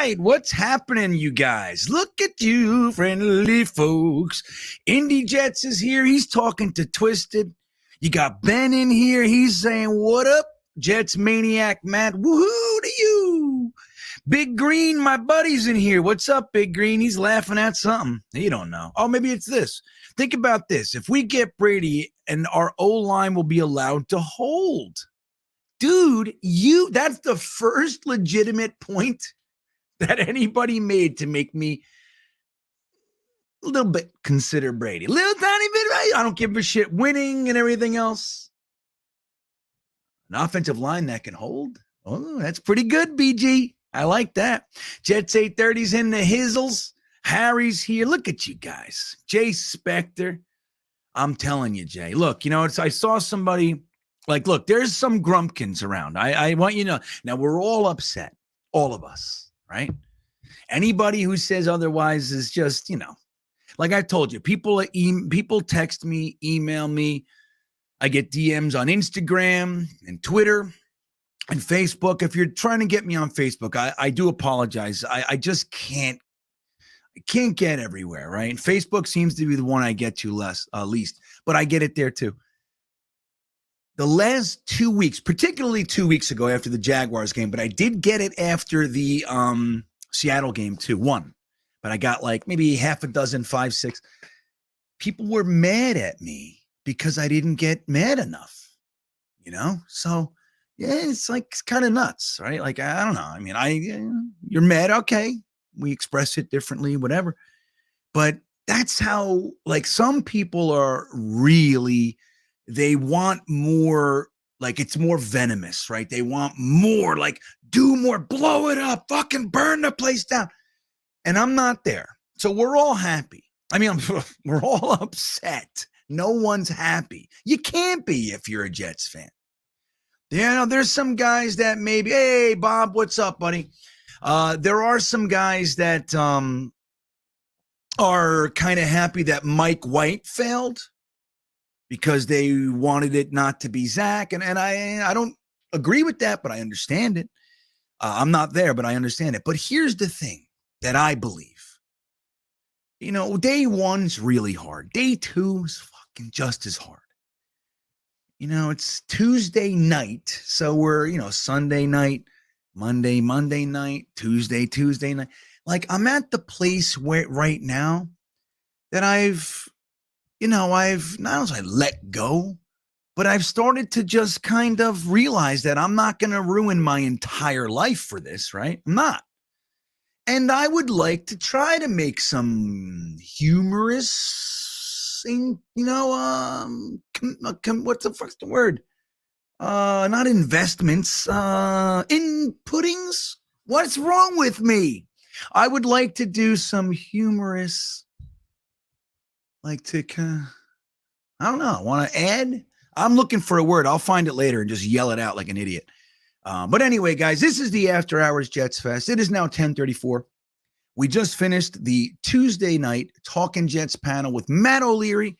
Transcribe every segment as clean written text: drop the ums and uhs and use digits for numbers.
right. What's happening, you guys? Look at you, friendly folks. Indy Jets is here. He's talking to Twisted. You got Ben in here. He's saying, what up? Jets Maniac Matt. Woohoo to you. Big Green, my buddy's in here. What's up, Big Green? He's laughing at something. You don't know. Oh, maybe it's this. Think about this. If we get Brady and our O-line will be allowed to hold. Dude, that's the first legitimate point that anybody made to make me a little bit consider Brady. Little tiny bit, right? I don't give a shit winning and everything else. An offensive line that can hold. Oh, that's pretty good, BG. I like that. Jets 830's in the hizzles. Harry's here. Look at you guys. Jay Spector. I'm telling you, Jay. Look, I saw somebody like, look, there's some grumpkins around. I want you to know. Now, we're all upset. All of us, right? Anybody who says otherwise is just, like I told you, people text me, email me. I get DMs on Instagram and Twitter and Facebook. If you're trying to get me on Facebook, I do apologize. I just can't get everywhere, right? Facebook seems to be the one I get to least, but I get it there too. The last 2 weeks, particularly 2 weeks ago after the Jaguars game, but I did get it after the Seattle game too, one. But I got like maybe half a dozen, 5, 6. People were mad at me because I didn't get mad enough, So, yeah, it's kind of nuts, right? Like, I don't know. I mean, you're mad. Okay. We express it differently, whatever. But that's how, some people are really, they want more, it's more venomous, right? They want more, do more, blow it up, fucking burn the place down. And I'm not there. So we're all happy. I mean, we're all upset. No one's happy. You can't be if you're a Jets fan. There's some guys that maybe, hey, Bob, what's up, buddy? There are some guys that are kind of happy that Mike White failed because they wanted it not to be Zach. And I don't agree with that, but I understand it. I'm not there, but I understand it. But here's the thing that I believe. Day one's really hard. Day two is fucking just as hard. It's Tuesday night. So we're, Sunday night, Monday night, Tuesday night. I'm at the place where right now that I've not only let go, but I've started to just kind of realize that I'm not going to ruin my entire life for this, right? I'm not. And I would like to try to make some humorous thing, what's the word? Not investments, inputtings. What's wrong with me? I would like to do some humorous, I don't know, want to add? I'm looking for a word. I'll find it later and just yell it out like an idiot. But anyway, guys, this is the After Hours Jets Fest. It is now 10:34. We just finished the Tuesday night Talking Jets panel with Matt O'Leary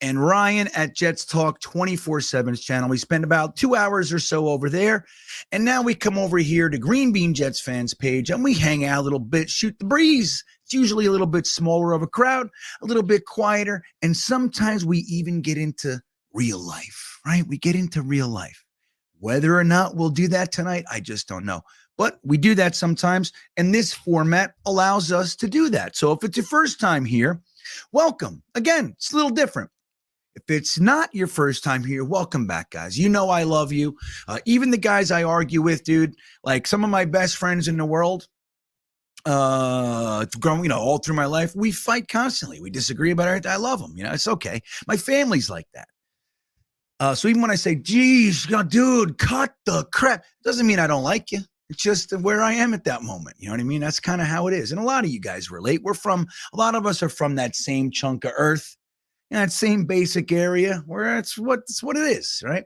and Ryan at Jets Talk 24/7's channel. We spent about 2 hours or so over there. And now we come over here to GreenBean Jets fans page and we hang out a little bit, shoot the breeze. It's usually a little bit smaller of a crowd, a little bit quieter. And sometimes we even get into real life, right? We get into real life. Whether or not we'll do that tonight, I just don't know. But we do that sometimes. And this format allows us to do that. So if it's your first time here, welcome. Again, it's a little different. If it's not your first time here, welcome back, guys. I love you. Even the guys I argue with, dude, like some of my best friends in the world, growing, all through my life, we fight constantly. We disagree about everything. I love them. It's okay. My family's like that. So even when I say, geez, dude, cut the crap, it doesn't mean I don't like you. It's just where I am at that moment. You know what I mean? That's kind of how it is. And a lot of you guys relate. A lot of us are from that same chunk of earth, that same basic area where it's what it is, right?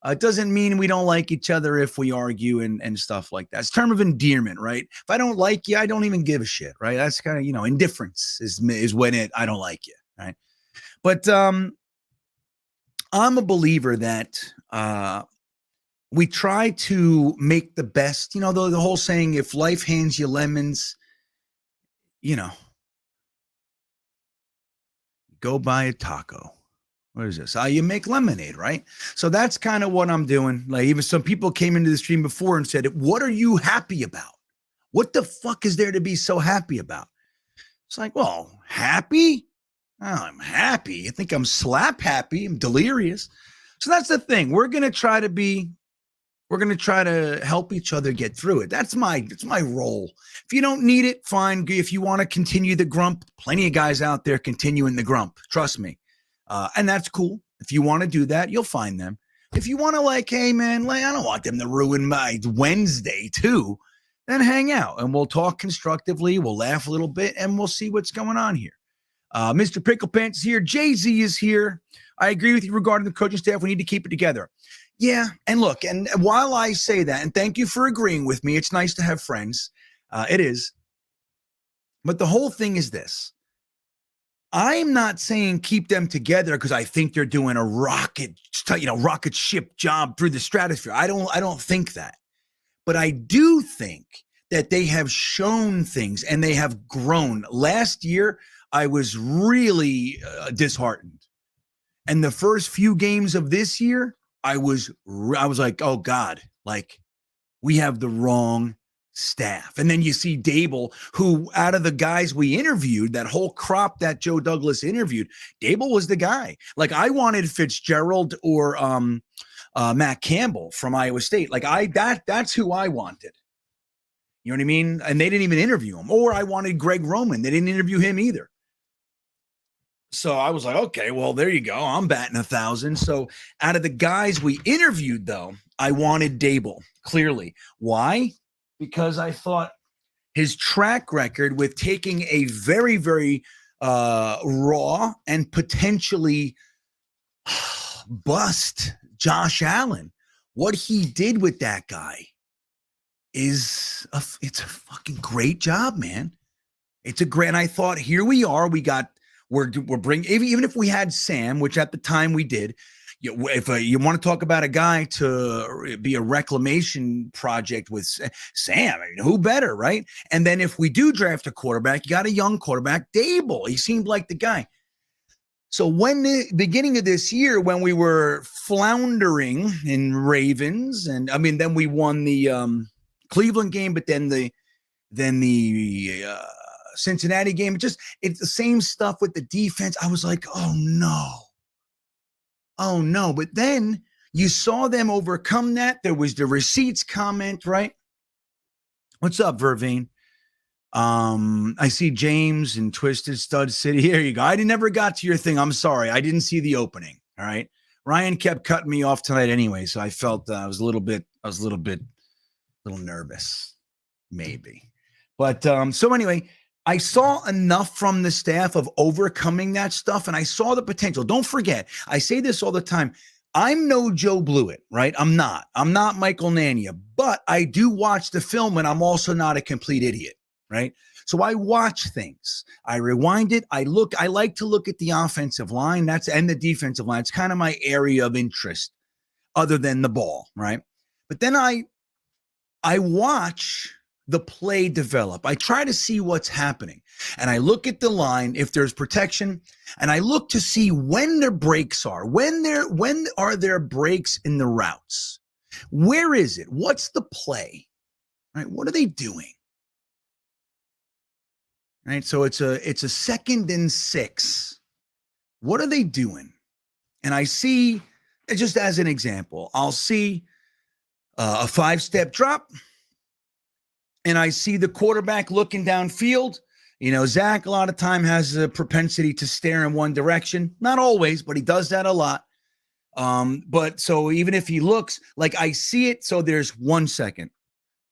It doesn't mean we don't like each other if we argue and stuff like that. It's a term of endearment, right? If I don't like you, I don't even give a shit, right? That's kind of, indifference is when I don't like you, right? But I'm a believer that we try to make the best, the whole saying, if life hands you lemons, you know, go buy a taco. What is this? You make lemonade, right? So that's kind of what I'm doing. Like, even some people came into the stream before and said, what are you happy about? What the fuck is there to be so happy about? It's like, well, happy? Oh, I'm happy. You think I'm slap happy? I'm delirious. So that's the thing. We're going to try to help each other get through it. That's my role. If you don't need it, fine. If you want to continue the grump, plenty of guys out there continuing the grump. Trust me. And that's cool. If you want to do that, you'll find them. If you want to, like, hey, man, I don't want them to ruin my Wednesday too, then hang out and we'll talk constructively. We'll laugh a little bit and we'll see what's going on here. Mr. Pickle Pants is here. Jay-Z is here. I agree with you regarding the coaching staff. We need to keep it together. Yeah, and look, and while I say that, and thank you for agreeing with me, it's nice to have friends. It is. But the whole thing is this. I'm not saying keep them together because I think they're doing a rocket ship job through the stratosphere. I don't think that. But I do think that they have shown things and they have grown. Last year, I was really disheartened. And the first few games of this year, I was like, oh God, like we have the wrong staff. And then you see Dable, who out of the guys we interviewed, that whole crop that Joe Douglas interviewed, Dable was the guy. Like, I wanted Fitzgerald or Matt Campbell from Iowa State. Like, that's who I wanted. You know what I mean? And they didn't even interview him. Or I wanted Greg Roman. They didn't interview him either. So I was like, okay, well, there you go. I'm batting 1,000. So out of the guys we interviewed, though, I wanted Dable, clearly. Why? Because I thought his track record with taking a very, very raw and potentially bust Josh Allen, what he did with that guy it's a fucking great job, man. It's a great, and I thought, here we are. We're bringing, even if we had Sam, which at the time we did, if you want to talk about a guy to be a reclamation project with Sam, I mean, who better, right? And then if we do draft a quarterback, you got a young quarterback, Dable. He seemed like the guy. So when the beginning of this year, when we were floundering in Ravens, and I mean, then we won the Cleveland game, but then the Cincinnati game, it's the same stuff with the defense. I was like, oh no. But then you saw them overcome that. There was the receipts comment, right? What's up, Vervain? I see James and Twisted Stud City. Here you go. I never got to your thing. I'm sorry. I didn't see the opening. All right. Ryan kept cutting me off tonight anyway. So I felt I was a little nervous, maybe. But so anyway, I saw enough from the staff of overcoming that stuff, and I saw the potential. Don't forget, I say this all the time. I'm no Joe Blewett, right? I'm not Michael Nania, but I do watch the film, and I'm also not a complete idiot, right? So I watch things. I rewind it. I like to look at the offensive line, and the defensive line. It's kind of my area of interest other than the ball, right? But then I watch the play develop. I try to see what's happening. And I look at the line, if there's protection, and I look to see when their breaks are. When are there breaks in the routes? Where is it? What's the play? Right? What are they doing? Right? So it's a 2nd and 6. What are they doing? And I see, just as an example, I'll see a 5-step drop. And I see the quarterback looking downfield. You know, Zach a lot of time has a propensity to stare in one direction. Not always, but he does that a lot. But so even if he looks, like I see it, so there's 1 second,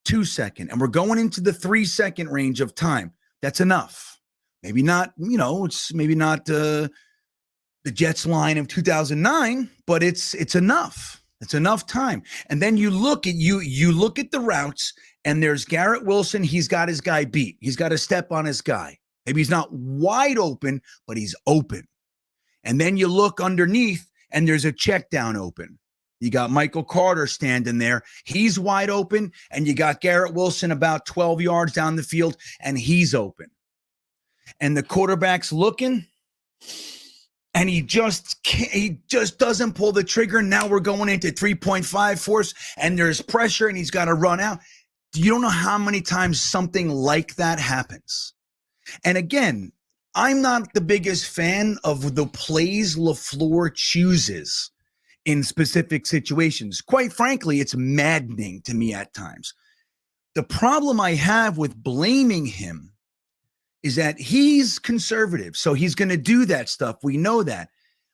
2 second, and we're going into the 3-second range of time. That's enough. Maybe not, it's maybe not the Jets line of 2009, but it's enough. It's enough time. And then you look at the routes, and there's Garrett Wilson. He's got his guy beat. He's got to step on his guy. Maybe he's not wide open, but he's open. And then you look underneath, and there's a check down open. You got Michael Carter standing there. He's wide open. And you got Garrett Wilson about 12 yards down the field, and he's open. And the quarterback's looking, and he just doesn't pull the trigger. Now we're going into 3.5 force, and there's pressure, and he's got to run out. You don't know how many times something like that happens. And again, I'm not the biggest fan of the plays LaFleur chooses in specific situations. Quite frankly, it's maddening to me at times. The problem I have with blaming him is that he's conservative, so he's going to do that stuff. We know that.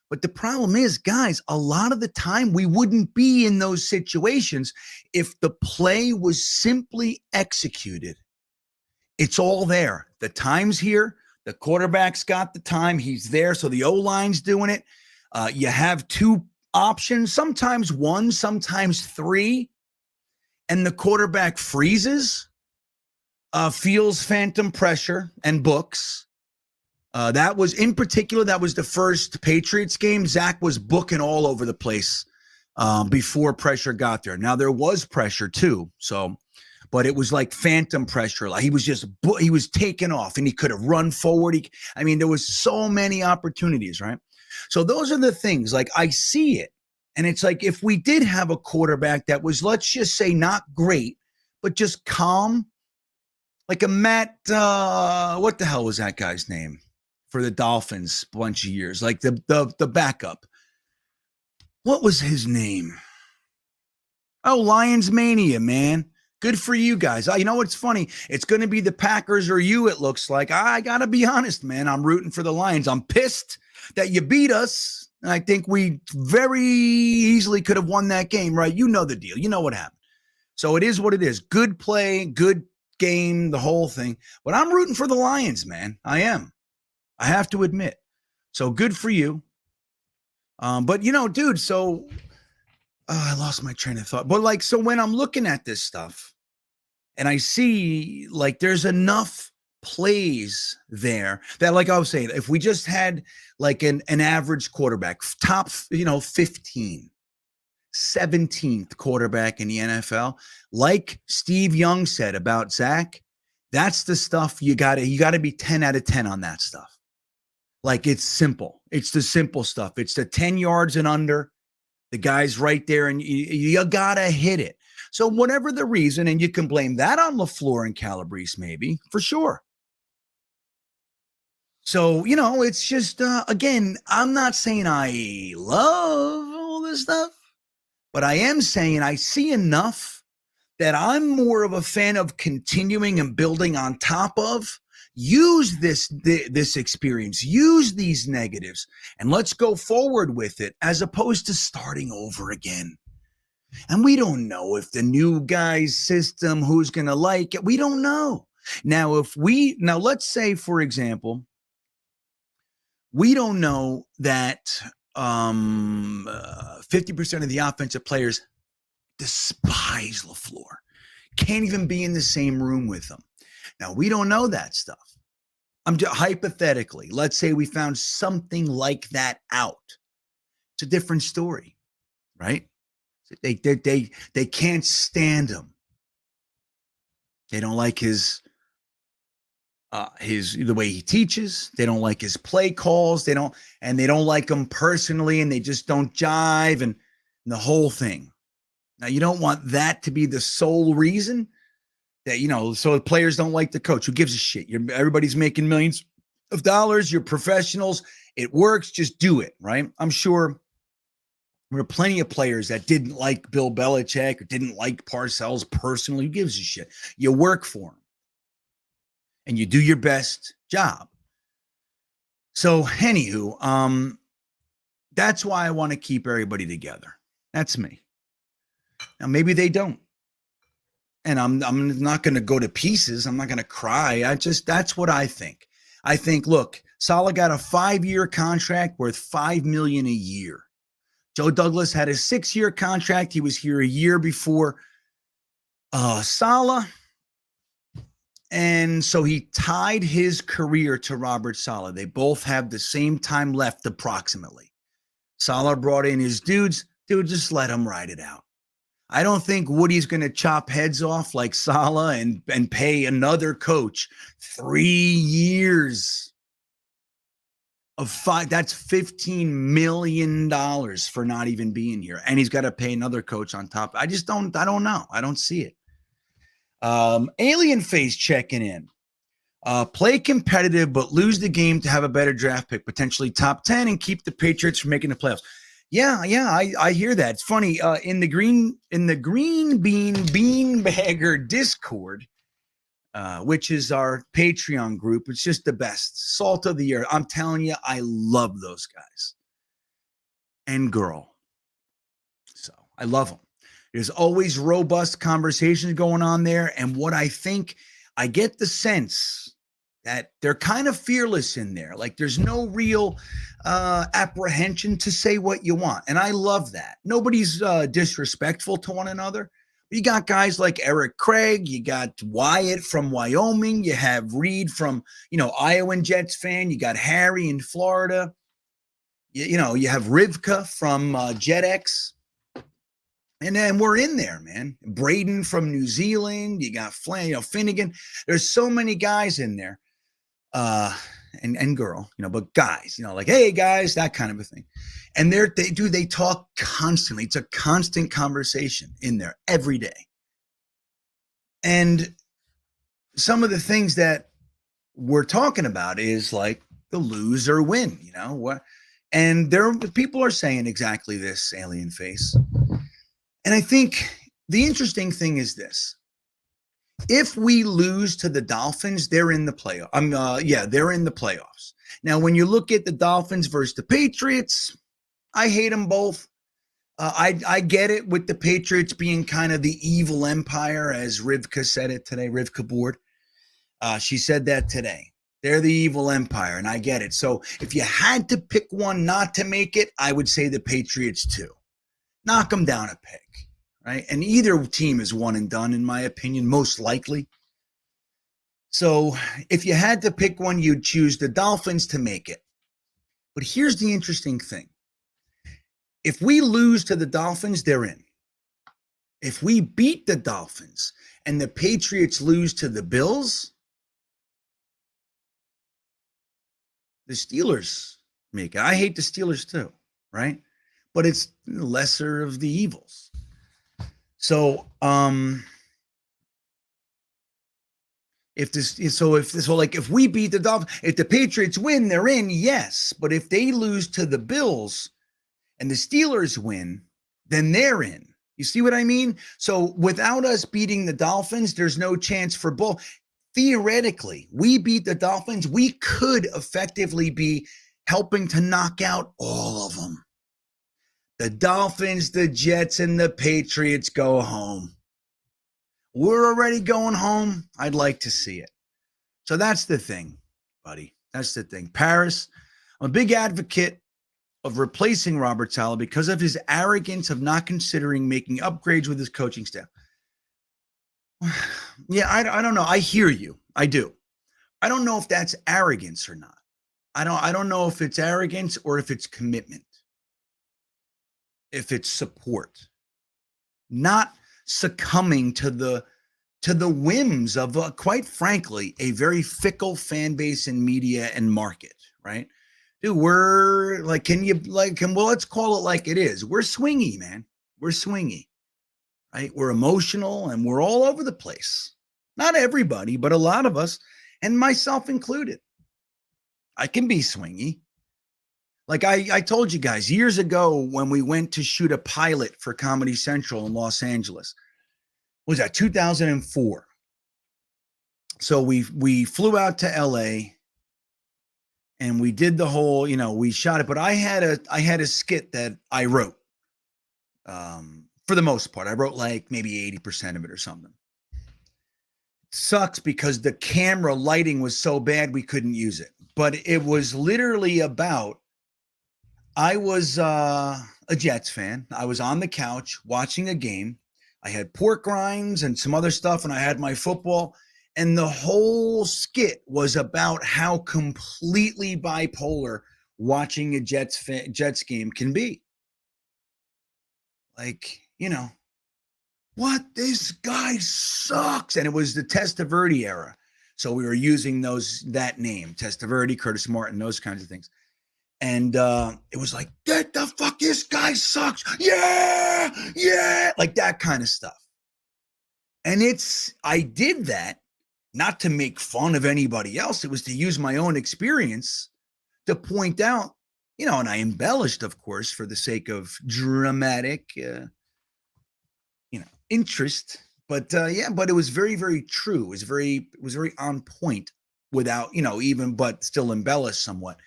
But the problem is, guys, a lot of the time we wouldn't be in those situations if the play was simply executed. It's all there. The time's here. The quarterback's got the time. He's there, so the O-line's doing it. You have two options, sometimes one, sometimes three, and the quarterback freezes, feels phantom pressure, and books. That was, in particular, that was the first Patriots game. Zach was booking all over the place before pressure got there. Now, there was pressure too, but it was like phantom pressure. Like he was taking off, and he could have run forward. There was so many opportunities, right? So those are the things. Like, I see it, and it's like if we did have a quarterback that was, let's just say, not great, but just calm, like a Matt, what the hell was that guy's name for the Dolphins a bunch of years? Like the backup. What was his name? Oh, Lions Mania, man. Good for you guys. You know what's funny? It's going to be the Packers or you, it looks like. I got to be honest, man. I'm rooting for the Lions. I'm pissed that you beat us. And I think we very easily could have won that game, right? You know the deal. You know what happened. So it is what it is. Good play, good game, the whole thing. But I'm rooting for the Lions, man. I am. I have to admit. So good for you. But, dude, so I lost my train of thought. But, so when I'm looking at this stuff and I see, there's enough plays there that, like I was saying, if we just had, an average quarterback, top, 15, 17th quarterback in the NFL, like Steve Young said about Zach, that's the stuff you got to be 10 out of 10 on that stuff. It's simple. It's the simple stuff. It's the 10 yards and under. The guy's right there, and you got to hit it. So whatever the reason, and you can blame that on LaFleur and Calabrese, maybe, for sure. So, it's just, again, I'm not saying I love all this stuff, but I am saying I see enough that I'm more of a fan of continuing and building on top of. Use this experience, use these negatives, and let's go forward with it as opposed to starting over again. And we don't know if the new guy's system, who's going to like it. We don't know. Now, let's say, for example, we don't know that 50% of the offensive players despise LaFleur, can't even be in the same room with him. Now, we don't know that stuff. Hypothetically, let's say we found something like that out. It's a different story, right? They can't stand him. They don't like his the way he teaches. They don't like his play calls. They don't like him personally, and they just don't jive and the whole thing. Now, you don't want that to be the sole reason that, so players don't like the coach. Who gives a shit? Everybody's making millions of dollars. You're professionals. It works. Just do it, right? I'm sure there are plenty of players that didn't like Bill Belichick or didn't like Parcells personally. Who gives a shit? You work for him, and you do your best job. So, anywho, that's why I want to keep everybody together. That's me. Now, maybe they don't. And I'm not going to go to pieces. I'm not going to cry. That's what I think. I think, look, Saleh got a 5-year contract worth $5 million a year. Joe Douglas had a 6-year contract. He was here a year before Saleh. And so he tied his career to Robert Saleh. They both have the same time left approximately. Saleh brought in his dudes. Dude, just let him ride it out. I don't think Woody's going to chop heads off like Saleh and pay another coach 3 years of five. That's $15 million for not even being here. And he's got to pay another coach on top. I don't know. I don't see it. Alien Face checking in. Play competitive, but lose the game to have a better draft pick, potentially top 10, and keep the Patriots from making the playoffs. Yeah, I hear that. It's funny. In the GreenBean Beanbagger Discord, which is our Patreon group, it's just the best. Salt of the earth. I'm telling you, I love those guys and girl. So I love them. There's always robust conversations going on there. And what I think, I get the sense that they're kind of fearless in there. Like there's no real apprehension to say what you want. And I love that. Nobody's disrespectful to one another. You got guys like Eric Craig. You got Wyatt from Wyoming. You have Reed from, Iowa and Jetsfan. You got Harry in Florida. You have Rivka from JetX. And then we're in there, man. Braden from New Zealand. You got Finnegan. There's so many guys in there. And girl, but guys, like, hey guys, that kind of a thing. And they talk constantly. It's a constant conversation in there every day. And some of the things that we're talking about is like the lose or win, what? And people are saying exactly this, Alien Face. And I think the interesting thing is this. If we lose to the Dolphins, they're in the playoff. They're in the playoffs. Now, when you look at the Dolphins versus the Patriots, I hate them both. I get it with the Patriots being kind of the evil empire, as Rivka said it today, Rivka Board. She said that today. They're the evil empire, and I get it. So if you had to pick one not to make it, I would say the Patriots too. Knock them down a peg, right? And either team is one and done, in my opinion, most likely. So if you had to pick one, you'd choose the Dolphins to make it. But here's the interesting thing. If we lose to the Dolphins, they're in. If we beat the Dolphins and the Patriots lose to the Bills, the Steelers make it. I hate the Steelers too, right? But it's lesser of the evils. So, if we beat the Dolphins, if the Patriots win, they're in, yes. But if they lose to the Bills and the Steelers win, then they're in. You see what I mean? So without us beating the Dolphins, there's no chance for both. Theoretically, we beat the Dolphins, we could effectively be helping to knock out all of them. The Dolphins, the Jets, and the Patriots go home. We're already going home. I'd like to see it. So that's the thing, buddy. That's the thing. Paris, I'm a big advocate of replacing Robert Saleh because of his arrogance of not considering making upgrades with his coaching staff. Yeah, I don't know. I hear you. I do. I don't know if that's arrogance or not. I don't know if it's arrogance or if it's commitment. If it's support, not succumbing to the whims of, quite frankly, a very fickle fan base and media and market, right? Dude, we're like, let's call it like it is. We're swingy, man. We're swingy, right? We're emotional and we're all over the place. Not everybody, but a lot of us, and myself included. I can be swingy. Like I told you guys years ago when we went to shoot a pilot for Comedy Central in Los Angeles, was that 2004? So we flew out to LA and we did the whole, we shot it. But I had a skit that I wrote. For the most part, I wrote like maybe 80% of it or something. Sucks because the camera lighting was so bad we couldn't use it. But it was literally about. I was a Jets fan. I was on the couch watching a game. I had pork rinds and some other stuff, and I had my football. And the whole skit was about how completely bipolar watching a Jets game can be. like, what, this guy sucks. And it was the Testaverde era. So we were using that name, Testaverde, Curtis Martin, those kinds of things. And it was like, get the fuck, this guy sucks. Yeah, yeah, like that kind of stuff. And I did that not to make fun of anybody else. It was to use my own experience to point out, and I embellished, of course, for the sake of dramatic, interest. But but it was very, very true. It was very on point without, but still embellished somewhat.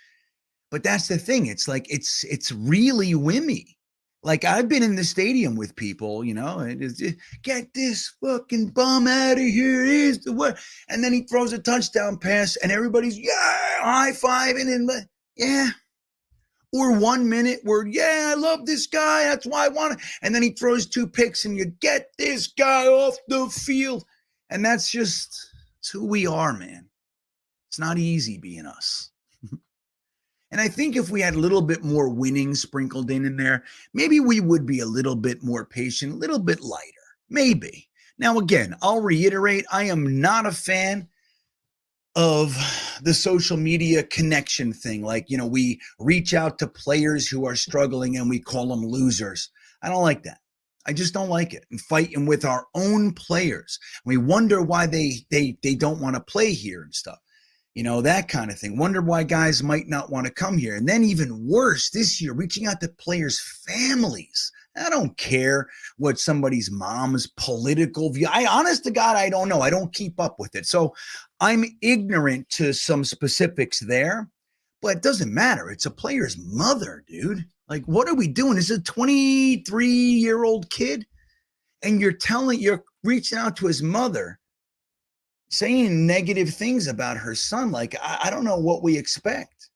But that's the thing. It's like, it's really wimmy. Like, I've been in the stadium with people, and it's just, get this fucking bum out of here. Here's the what. And then he throws a touchdown pass and everybody's, high-fiving and yeah. Or 1 minute where, I love this guy. That's why I want it. And then he throws 2 picks and you get this guy off the field. And it's who we are, man. It's not easy being us. And I think if we had a little bit more winning sprinkled in there, maybe we would be a little bit more patient, a little bit lighter. Maybe. Now, again, I'll reiterate, I am not a fan of the social media connection thing. Like, we reach out to players who are struggling and we call them losers. I don't like that. I just don't like it. And fighting with our own players. We wonder why they don't want to play here and stuff. That kind of thing. Wonder why guys might not want to come here. And then even worse, this year, reaching out to players' families. I don't care what somebody's mom's political view. Honest to God, I don't know. I don't keep up with it. So I'm ignorant to some specifics there, but it doesn't matter. It's a player's mother, dude. Like, what are we doing? This is a 23-year-old kid, and you're reaching out to his mother, saying negative things about her son. Like, I don't know what we expect.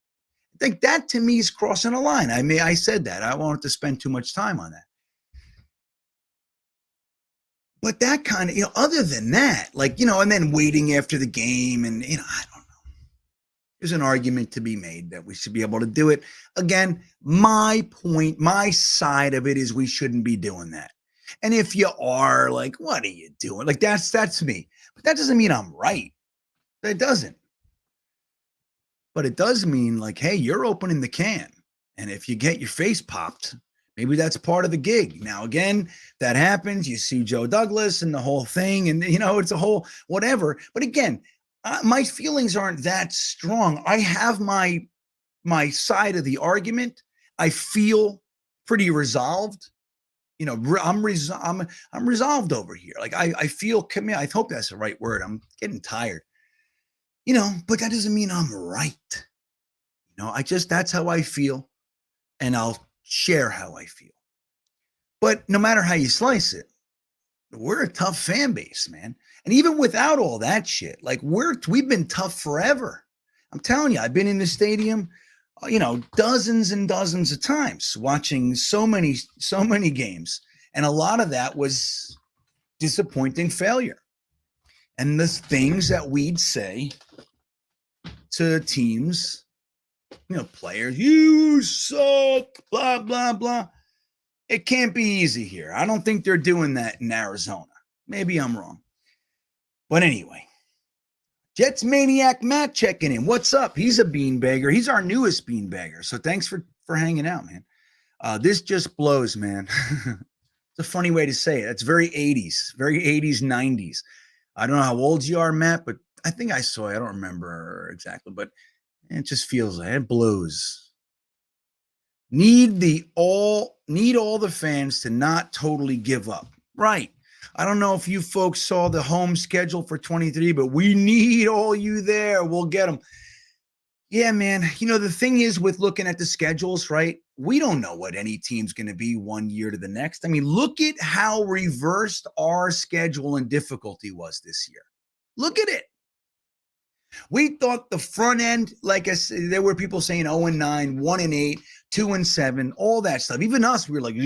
I think that to me is crossing a line. I said that. I won't have to spend too much time on that. But that kind of, other than that, like, and then waiting after the game and, I don't know. There's an argument to be made that we should be able to do it. Again, my point, my side of it is we shouldn't be doing that. And if you are, like, what are you doing? Like, that's me. But that doesn't mean I'm right. It doesn't. But it does mean, like, hey, you're opening the can. And if you get your face popped, maybe that's part of the gig. Now, again, that happens. You see Joe Douglas and the whole thing, and, it's a whole whatever. But again, my feelings aren't that strong. I have my side of the argument. I feel pretty resolved. I'm resolved over here. Like, I feel committed. I hope that's the right word. I'm getting tired. But that doesn't mean I'm right. That's how I feel, and I'll share how I feel. But no matter how you slice it, we're a tough fan base, man. And even without all that shit, like, we've been tough forever. I'm telling you, I've been in the stadium, dozens and dozens of times, watching so many games. And a lot of that was disappointing failure. And the things that we'd say to teams, players, you suck, blah, blah, blah. It can't be easy here. I don't think they're doing that in Arizona. Maybe I'm wrong. But anyway, Jets Maniac Matt checking in. What's up? He's a beanbagger. He's our newest beanbagger. So thanks for hanging out, man. This just blows, man. It's a funny way to say it. It's very 80s, 90s. I don't know how old you are, Matt, but I think I saw it. I don't remember exactly, but it just feels like it blows. Need all the fans to not totally give up. Right. I don't know if you folks saw the home schedule for 23, but we need all you there. We'll get them. Yeah, man. The thing is with looking at the schedules, right? We don't know what any team's going to be 1 year to the next. I mean, look at how reversed our schedule and difficulty was this year. Look at it. We thought the front end, like I said, there were people saying 0-9, 1-8, 2-7, all that stuff. Even us, we were like,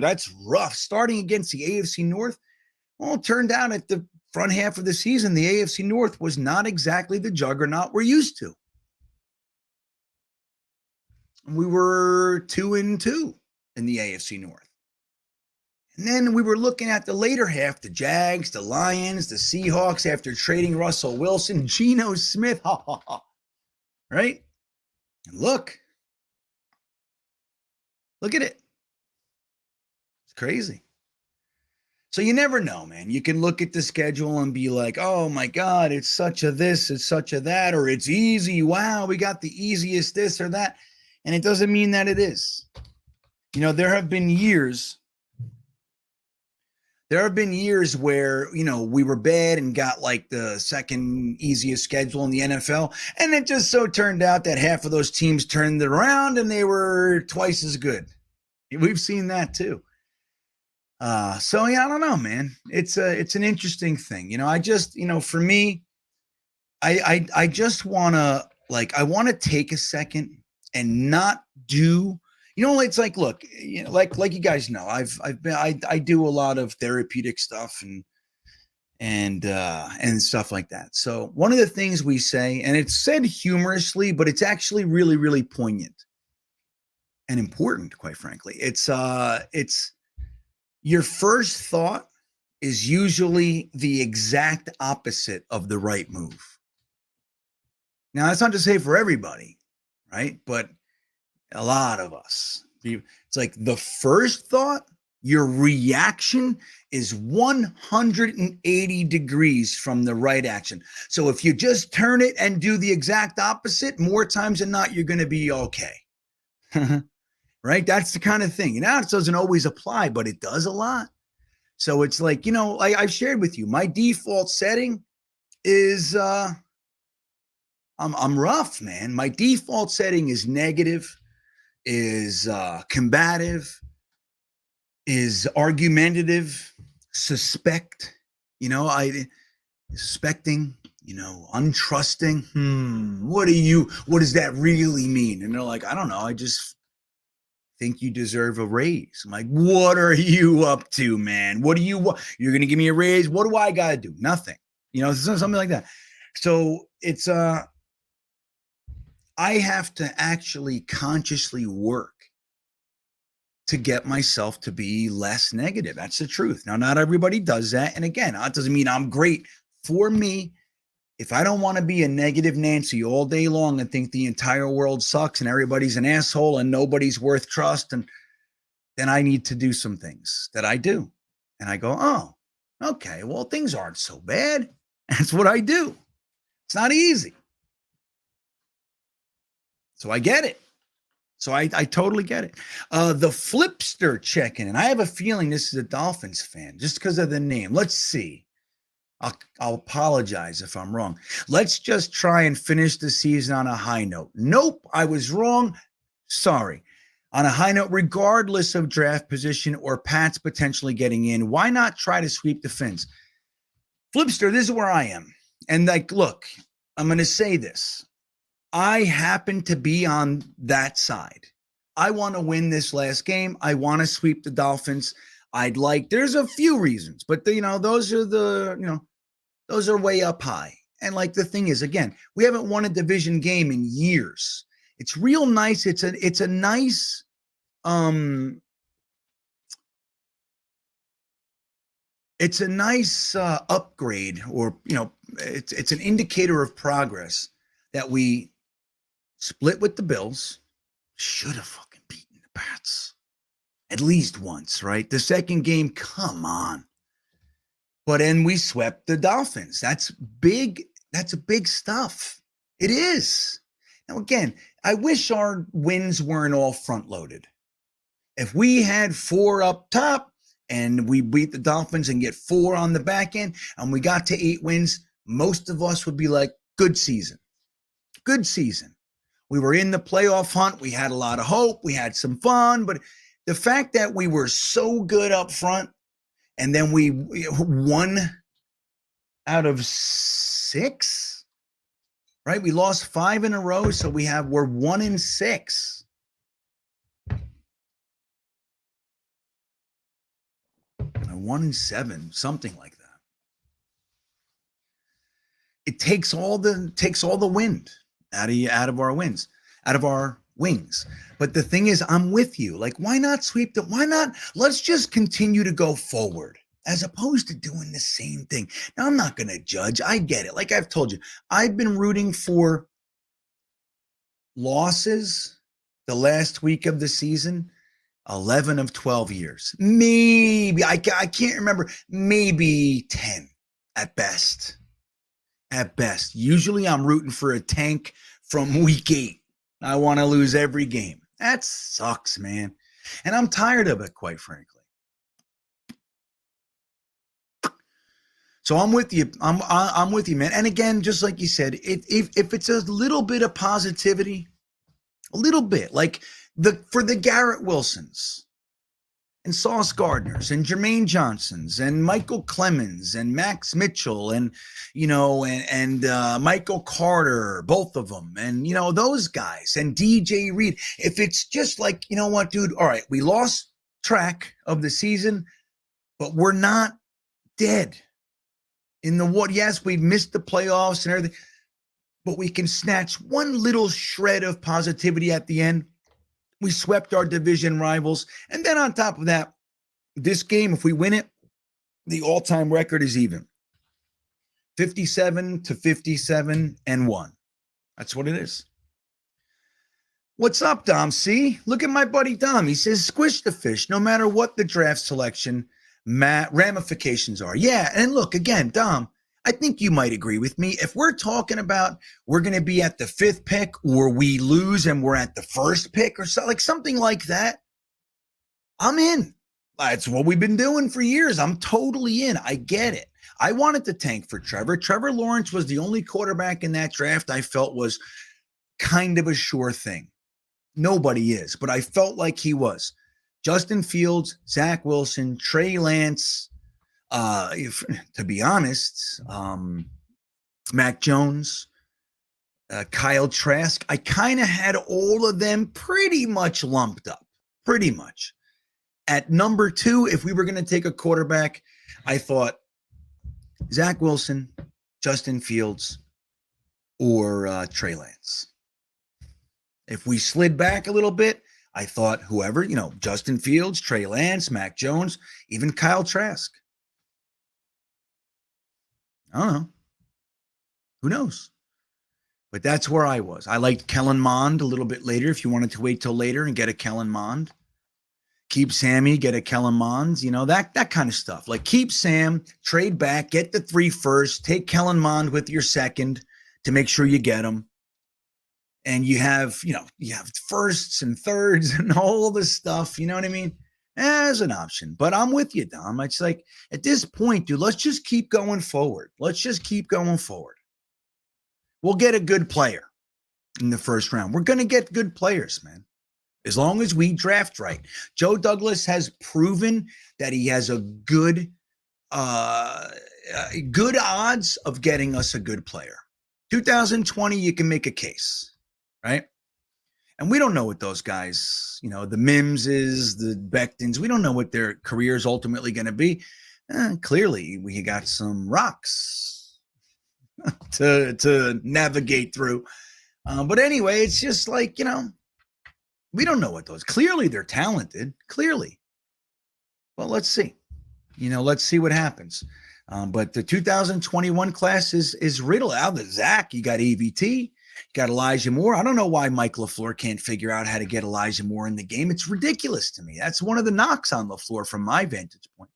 that's rough. Starting against the AFC North. Well, it turned out at the front half of the season, the AFC North was not exactly the juggernaut we're used to. We were 2-2 in the AFC North. And then we were looking at the later half, the Jags, the Lions, the Seahawks after trading Russell Wilson, Geno Smith, right? And look at it. It's crazy. So you never know, man. You can look at the schedule and be like, oh my God, it's such a this, it's such a that, or it's easy. Wow, we got the easiest this or that. And it doesn't mean that it is. You know, there have been years where, you know, we were bad and got like the second easiest schedule in the NFL. And it just so turned out that half of those teams turned it around and they were twice as good. We've seen that too. So yeah, I don't know, man. It's an interesting thing. You know, I just, you know, for me, I just wanna I wanna take a second and not do, you know, it's like, look, you know, like you guys know, I do a lot of therapeutic stuff and stuff like that. So one of the things we say, and it's said humorously, but it's actually really, really poignant and important, quite frankly. It's your first thought is usually the exact opposite of the right move. Now, that's not to say for everybody, right? But a lot of us, it's like the first thought, your reaction is 180 degrees from the right action. So if you just turn it and do the exact opposite, more times than not, you're going to be okay. Right? That's the kind of thing. Now, it doesn't always apply, but it does a lot. So it's like, you know, I've shared with you, my default setting is I'm rough, man. My default setting is negative, is combative, is argumentative, suspecting, you know, untrusting. What does that really mean? And they're like, I don't know. I just think you deserve a raise. I'm like, what are you up to, man? What do you want? You're going to give me a raise? What do I got to do? Nothing. You know, something like that. So it's, I have to actually consciously work to get myself to be less negative. That's the truth. Now, not everybody does that. And again, that doesn't mean I'm great. For me, if I don't want to be a negative Nancy all day long and think the entire world sucks and everybody's an asshole and nobody's worth trust, and then I need to do some things that I do. And I go, oh, okay, well, things aren't so bad. That's what I do. It's not easy. So I get it. So I totally get it. The Flipster checking in. I have a feeling this is a Dolphins fan just because of the name. Let's see. I'll apologize if I'm wrong. Let's just try and finish the season on a high note. Nope, I was wrong. Sorry. On a high note, regardless of draft position or Pats potentially getting in, why not try to sweep the Fins? Flipster, this is where I am. And like, look, I'm going to say this. I happen to be on that side. I want to win this last game. I want to sweep the Dolphins. There's a few reasons, but those are way up high. And like the thing is, again, we haven't won a division game in years. It's real nice. It's a nice, it's a nice upgrade, or, it's an indicator of progress that we split with the Bills. Should have fucking beaten the Pats at least once, right? The second game, come on. But then we swept the Dolphins. That's big. That's big stuff. It is. Now, again, I wish our wins weren't all front loaded. If we had 4 up top and we beat the Dolphins and get 4 on the back end and we got to 8 wins, most of us would be like, good season. Good season. We were in the playoff hunt. We had a lot of hope. We had some fun. But the fact that we were so good up front, and then we won out of 6, right? We lost 5 in a row, so we're 1-6. And 1-7, something like that. It takes all the wind out of our wins, out of our wings. But the thing is, I'm with you. Like, why not sweep the, why not? Let's just continue to go forward as opposed to doing the same thing. Now, I'm not going to judge. I get it. Like I've told you, I've been rooting for losses the last week of the season, 11 of 12 years. Maybe, I can't remember, maybe 10 at best. At best. Usually I'm rooting for a tank from week 8. I want to lose every game. That sucks, man. And I'm tired of it, quite frankly. So I'm with you. I'm with you, man. And again, just like you said, if it's a little bit of positivity, a little bit, like for the Garrett Wilsons and Sauce Gardners and Jermaine Johnsons and Michael Clemens and Max Mitchell and Michael Carter, both of them, and those guys and DJ Reed. If it's just like, you know what, dude, all right, we lost track of the season, but we're not dead. In the what? Yes, we've missed the playoffs and everything, but we can snatch one little shred of positivity at the end. We swept our division rivals. And then on top of that, this game, if we win it, the all-time record is even. 57-57-1. That's what it is. What's up, Dom? See? Look at my buddy Dom. He says, squish the fish, no matter what the draft selection ramifications are. Yeah, and look, again, Dom, I think you might agree with me. If we're talking about we're going to be at the 5th pick or we lose and we're at the 1st pick or something like that, I'm in. That's what we've been doing for years. I'm totally in. I get it. I wanted to tank for Trevor. Trevor Lawrence was the only quarterback in that draft I felt was kind of a sure thing. Nobody is, but I felt like he was. Justin Fields, Zach Wilson, Trey Lance, to be honest, Mac Jones, Kyle Trask. I kind of had all of them pretty much lumped up, pretty much. At number 2, if we were going to take a quarterback, I thought Zach Wilson, Justin Fields, or Trey Lance. If we slid back a little bit, I thought whoever, Justin Fields, Trey Lance, Mac Jones, even Kyle Trask. I don't know. Who knows? But that's where I was. I liked Kellen Mond a little bit later if you wanted to wait till later and get a Kellen Mond. Keep Sammy, get a Kellen Mond, that kind of stuff. Like keep Sam, trade back, get the 3 first, take Kellen Mond with your 2nd to make sure you get him. And you have, you have 1sts and 3rds and all this stuff. You know what I mean? As an option. But I'm with you, Dom. It's like at this point, dude, let's just keep going forward. Let's just keep going forward. We'll get a good player in the 1st round. We're going to get good players, man. As long as we draft right. Joe Douglas has proven that he has a good odds of getting us a good player. 2020, you can make a case. Right? And we don't know what those guys, the Mimses, the Bectons, we don't know what their career is ultimately going to be. Clearly, we got some rocks to navigate through. But anyway, it's just like, we don't know what those. Clearly, they're talented. Clearly. Well, let's see. Let's see what happens. But the 2021 class is riddled out. The Zach, you got AVT. You got Elijah Moore. I don't know why Mike LaFleur can't figure out how to get Elijah Moore in the game. It's ridiculous to me. That's one of the knocks on LaFleur from my vantage point.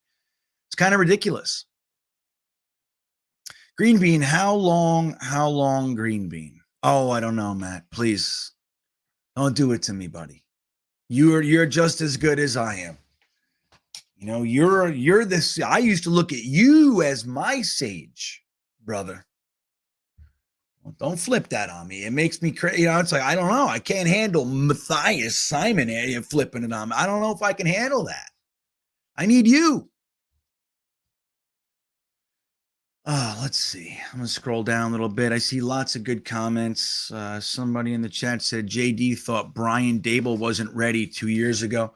It's kind of ridiculous. GreenBean, how long, GreenBean? Oh, I don't know, Matt. Please don't do it to me, buddy. You're just as good as I am. You're this. I used to look at you as my sage, brother. Well, don't flip that on me. It makes me crazy. It's like, I don't know. I can't handle Matthias Simon flipping it on me. I don't know if I can handle that. I need you. Let's see. I'm going to scroll down a little bit. I see lots of good comments. Somebody in the chat said JD thought Brian Dable wasn't ready 2 years ago.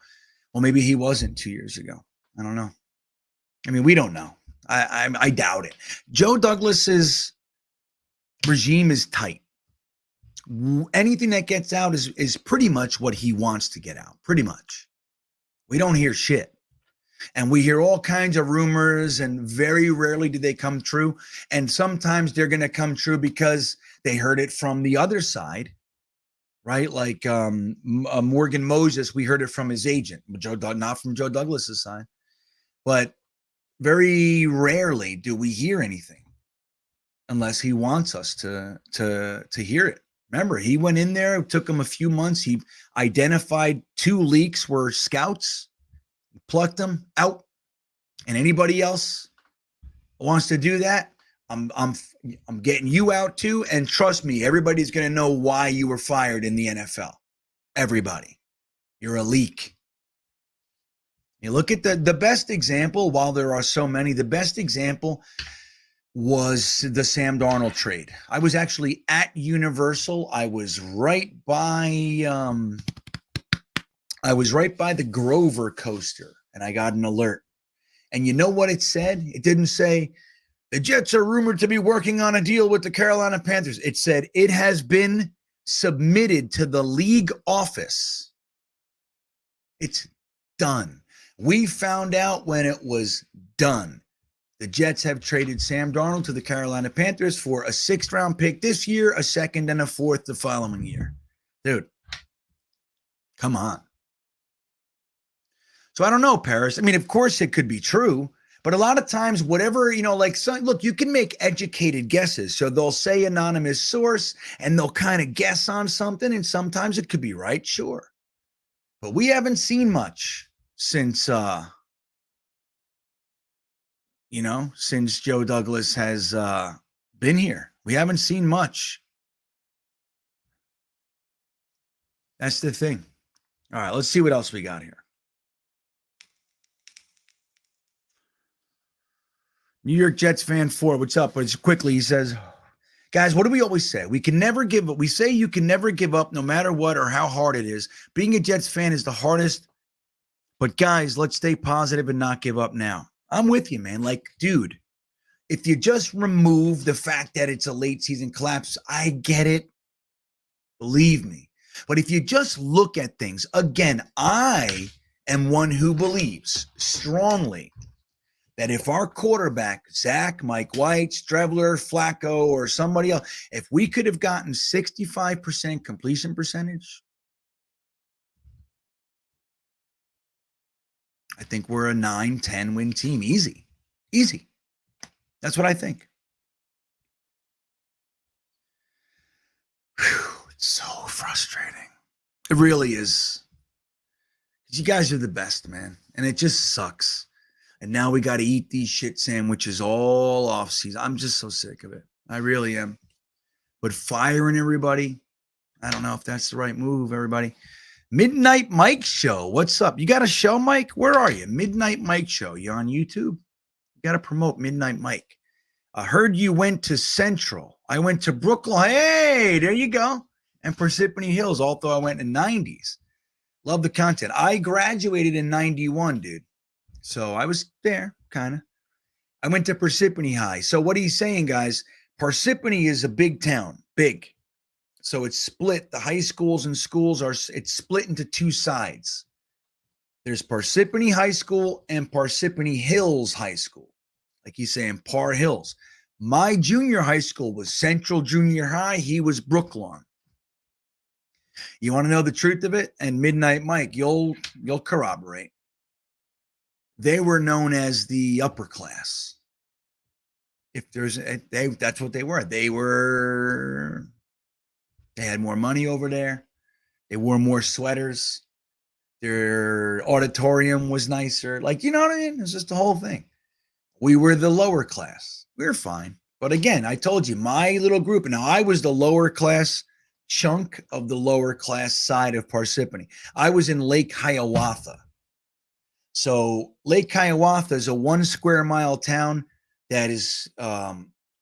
Well, maybe he wasn't 2 years ago. I don't know. I mean, we don't know. I doubt it. Joe Douglas's regime is tight. Anything that gets out is pretty much what he wants to get out. Pretty much. We don't hear shit. And we hear all kinds of rumors, and very rarely do they come true. And sometimes they're going to come true because they heard it from the other side, right? Like Morgan Moses, we heard it from his agent, not from Joe Douglas's side. But very rarely do we hear anything unless he wants us to hear it. Remember, he went in there, it took him a few months. He identified 2 leaks were scouts, plucked them out. And anybody else wants to do that, I'm getting you out too. And trust me, everybody's going to know why you were fired in the NFL. Everybody. You're a leak. You look at the best example, while there are so many, the best example was the Sam Darnold trade. I was actually at Universal. I was right by the Grover coaster, and I got an alert. And you know what it said? It didn't say, the Jets are rumored to be working on a deal with the Carolina Panthers. It said, it has been submitted to the league office. It's done. We found out when it was done. The Jets have traded Sam Darnold to the Carolina Panthers for a 6th-round pick this year, a 2nd, and a 4th the following year. Dude, come on. So I don't know, Paris. I mean, of course it could be true, but a lot of times, whatever, look, you can make educated guesses. So they'll say anonymous source, and they'll kind of guess on something, and sometimes it could be right, sure. But we haven't seen much since since Joe Douglas has been here. We haven't seen much. That's the thing. All right, let's see what else we got here. New York Jets fan 4, what's up? But quickly, he says, guys, what do we always say? We can never give up. We say you can never give up no matter what or how hard it is. Being a Jets fan is the hardest. But guys, let's stay positive and not give up now. I'm with you, man. Like, dude, if you just remove the fact that it's a late season collapse, I get it. Believe me. But if you just look at things, again, I am one who believes strongly that if our quarterback, Zach, Mike White, Strebler, Flacco, or somebody else, if we could have gotten 65% completion percentage, I think we're a 9-10 win team. Easy. Easy. That's what I think. Whew, it's so frustrating. It really is. You guys are the best, man. And it just sucks. And now we got to eat these shit sandwiches all off season. I'm just so sick of it. I really am. But firing everybody, I don't know if that's the right move, everybody. Midnight Mike Show. What's up? You got a show, Mike? Where are you? Midnight Mike Show. You on YouTube? You got to promote Midnight Mike. I heard you went to Central. I went to Brooklyn. Hey, there you go. And Parsippany Hills, although I went in the 90s. Love the content. I graduated in 91, dude. So I was there, kind of. I went to Parsippany High. So what he's saying, guys, Parsippany is a big town. Big. So it's split. The high schools and schools it's split into 2 sides. There's Parsippany High School and Parsippany Hills High School. Like he's saying, Par Hills. My junior high school was Central Junior High. He was Brooklawn. You want to know the truth of it? And Midnight Mike, you'll corroborate. They were known as the upper class. If there's that's what they were. They had more money over there. They wore more sweaters. Their auditorium was nicer. Like, you know what I mean? It's just the whole thing. We were the lower class. We were fine. But again, I told you, my little group, now I was the lower class chunk of the lower class side of Parsippany. I was in Lake Hiawatha. So Lake Hiawatha is a 1 square mile town that is,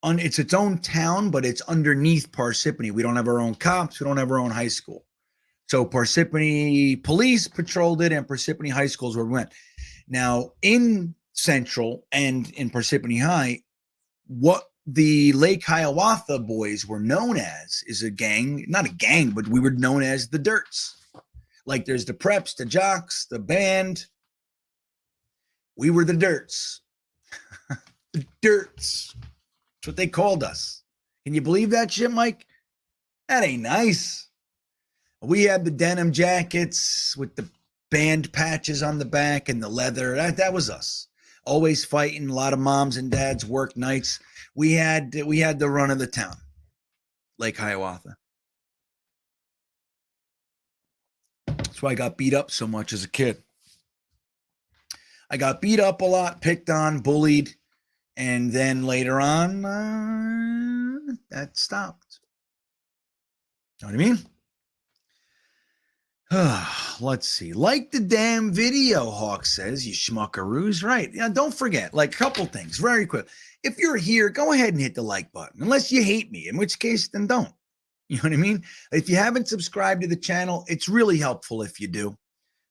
it's its own town, but it's underneath Parsippany. We don't have our own cops. We don't have our own high school. So Parsippany Police patrolled it, and Parsippany High School is where we went. Now, in Central and in Parsippany High, what the Lake Hiawatha boys were known as is a gang, not a gang, but we were known as the Dirts. Like there's the Preps, the Jocks, the band. We were the Dirts. The Dirts. That's what they called us. Can you believe that shit, Mike? That ain't nice. We had the denim jackets with the band patches on the back and the leather. That was us. Always fighting. A lot of moms and dads work nights. We had the run of the town, Lake Hiawatha. That's why I got beat up so much as a kid. I got beat up a lot, picked on, bullied, and then later on, that stopped. Know what I mean? Let's see. Like the damn video, Hawk says, you schmuckaroos. Right. Yeah, don't forget, like a couple things very quick. If you're here, go ahead and hit the like button, unless you hate me, in which case, then don't. You know what I mean? If you haven't subscribed to the channel, it's really helpful if you do.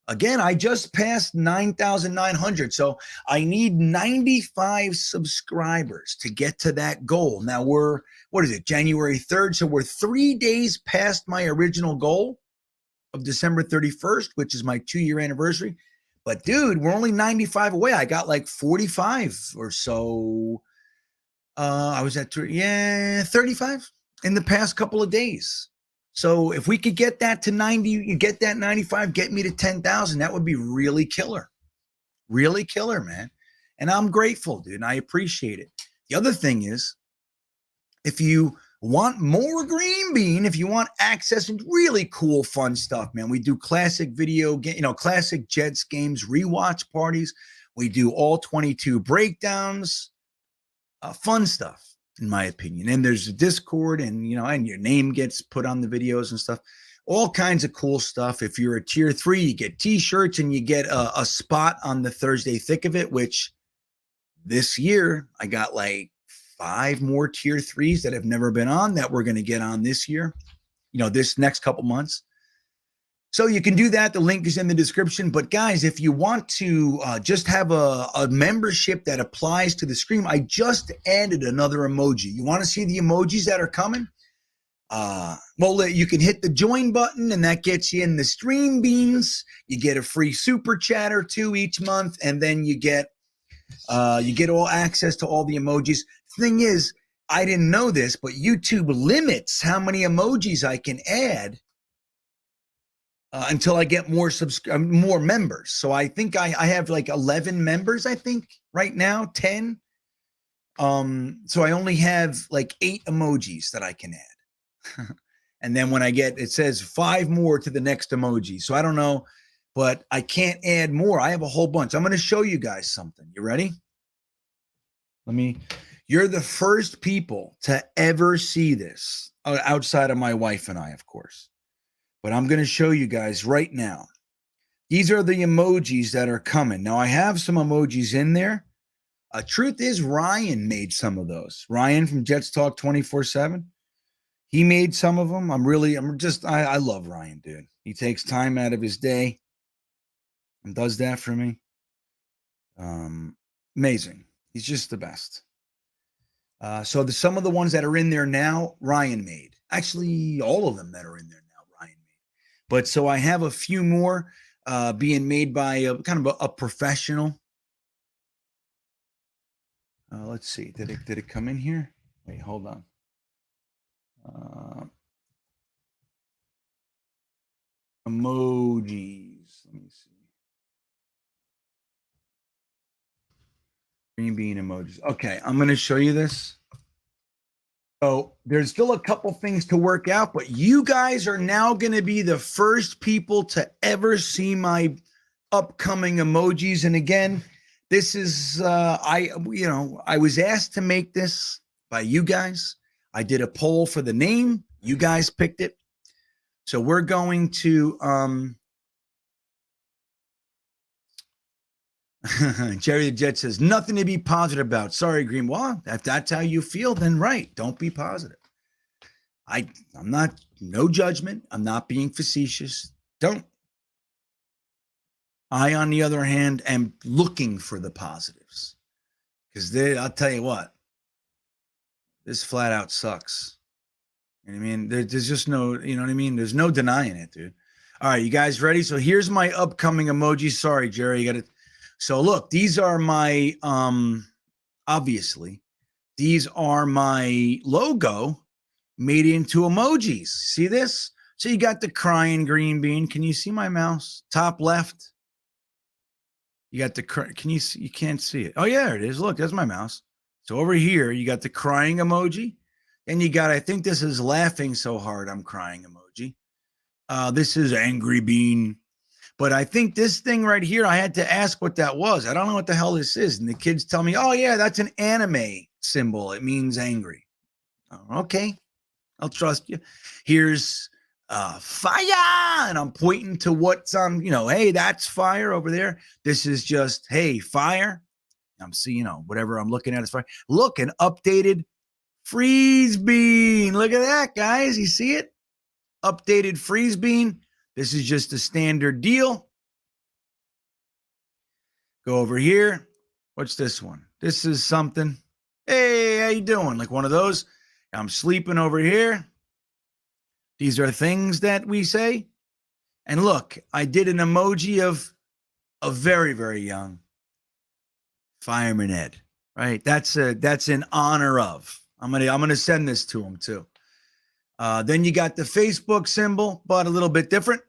Again, I just passed 9,900, so I need 95 subscribers to get to that goal. Now we're, what is it, January 3rd? So we're 3 days past my original goal of December 31st, which is my 2-year anniversary. But dude, we're only 95 away. I got like 45 or so. I was at 35 in the past couple of days. So if we could get that to 90, you get that 95, get me to 10,000, that would be really killer. Really killer, man. And I'm grateful, dude, and I appreciate it. The other thing is, if you want more GreenBean, if you want access and really cool, fun stuff, man, we do classic video game, classic Jets games, rewatch parties. We do all 22 breakdowns, fun stuff, in my opinion. And there's a Discord, and and your name gets put on the videos and stuff. All kinds of cool stuff. If you're a tier 3, you get t-shirts and you get a spot on the Thursday Thick of It, which this year I got like 5 more tier 3s that have never been on that we're going to get on this year, this next couple months. So you can do that. The link is in the description. But guys, if you want to just have a membership that applies to the stream, I just added another emoji. You want to see the emojis that are coming? Well, you can hit the join button, and that gets you in the stream beans. You get a free super chat or 2 each month, and then you get all access to all the emojis. Thing is, I didn't know this, but YouTube limits how many emojis I can add until I get more members. So I think I have like 11 members, I think, right now, 10. So I only have like 8 emojis that I can add. And then when it says 5 more to the next emoji. So I don't know, but I can't add more. I have a whole bunch. I'm going to show you guys something. You ready? You're the first people to ever see this outside of my wife and I, of course. But I'm going to show you guys right now. These are the emojis that are coming. Now, I have some emojis in there. Truth is, Ryan made some of those. Ryan from Jets Talk 24/7. He made some of them. I love Ryan, dude. He takes time out of his day and does that for me. Amazing. He's just the best. So some of the ones that are in there now, Ryan made. Actually, all of them that are in there now, Ryan made. But so I have a few more being made by a professional. Let's see. Did it come in here? Wait, hold on. Emojis. Let me see. GreenBean emojis. Okay, I'm going to show you this. So there's still a couple things to work out, but you guys are now going to be the first people to ever see my upcoming emojis. And again, this is I was asked to make this by you guys. I did a poll for the name. You guys picked it. So we're going to Jerry the Jet says, nothing to be positive about. Sorry, Green. Well, if that's how you feel, then right. Don't be positive. I'm not, no judgment. I'm not being facetious. Don't. I, on the other hand, am looking for the positives. Because I'll tell you what, This flat out sucks. You know what I mean? There's just no, you know what I mean? There's no denying it, dude. All right, you guys ready? So here's my upcoming emojis. Sorry, Jerry, you got it. So look, these are my obviously, these are my logo made into emojis. See this? So you got the crying green bean. Can you see my mouse? Top left. You got the can you see? You can't see it. Oh yeah, there it is. Look, that's my mouse. So over here, you got the crying emoji. Then you got, I think this is laughing so hard I'm crying emoji. This is angry bean. But I think this thing right here, I had to ask what that was. I don't know what the hell this is. And the kids tell me, oh, yeah, that's an anime symbol. It means angry. Oh, okay, I'll trust you. Here's fire. And I'm pointing to what's on, hey, that's fire over there. This is just, hey, fire. I'm seeing, whatever I'm looking at is fire. Look, an updated freeze bean. Look at that, guys. You see it? Updated freeze bean. This is just a standard deal. Go over here. What's this one? This is something. Hey, how you doing? Like one of those. I'm sleeping over here. These are things that we say. And look, I did an emoji of a very, very young Fireman Ed. Right? That's in honor of. I'm gonna send this to him too. Then you got the Facebook symbol, but a little bit different.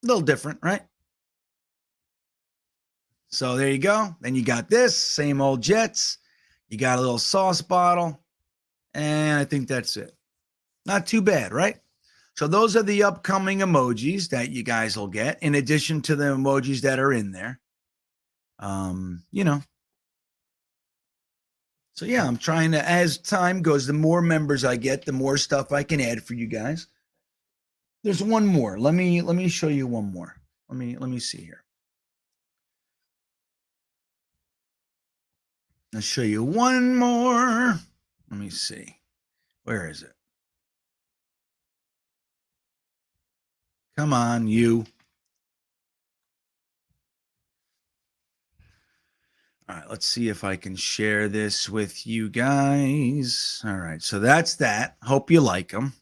A little different, right? So there you go. Then you got this, same old Jets. You got a little sauce bottle. And I think that's it. Not too bad, right? So those are the upcoming emojis that you guys will get, in addition to the emojis that are in there. So yeah, I'm trying to, as time goes, the more members I get, the more stuff I can add for you guys. There's one more. Let me show you one more. Let me see here. I'll show you one more. Let me see. Where is it? Come on, you. All right, let's see if I can share this with you guys. All right, so that's that. Hope you like them.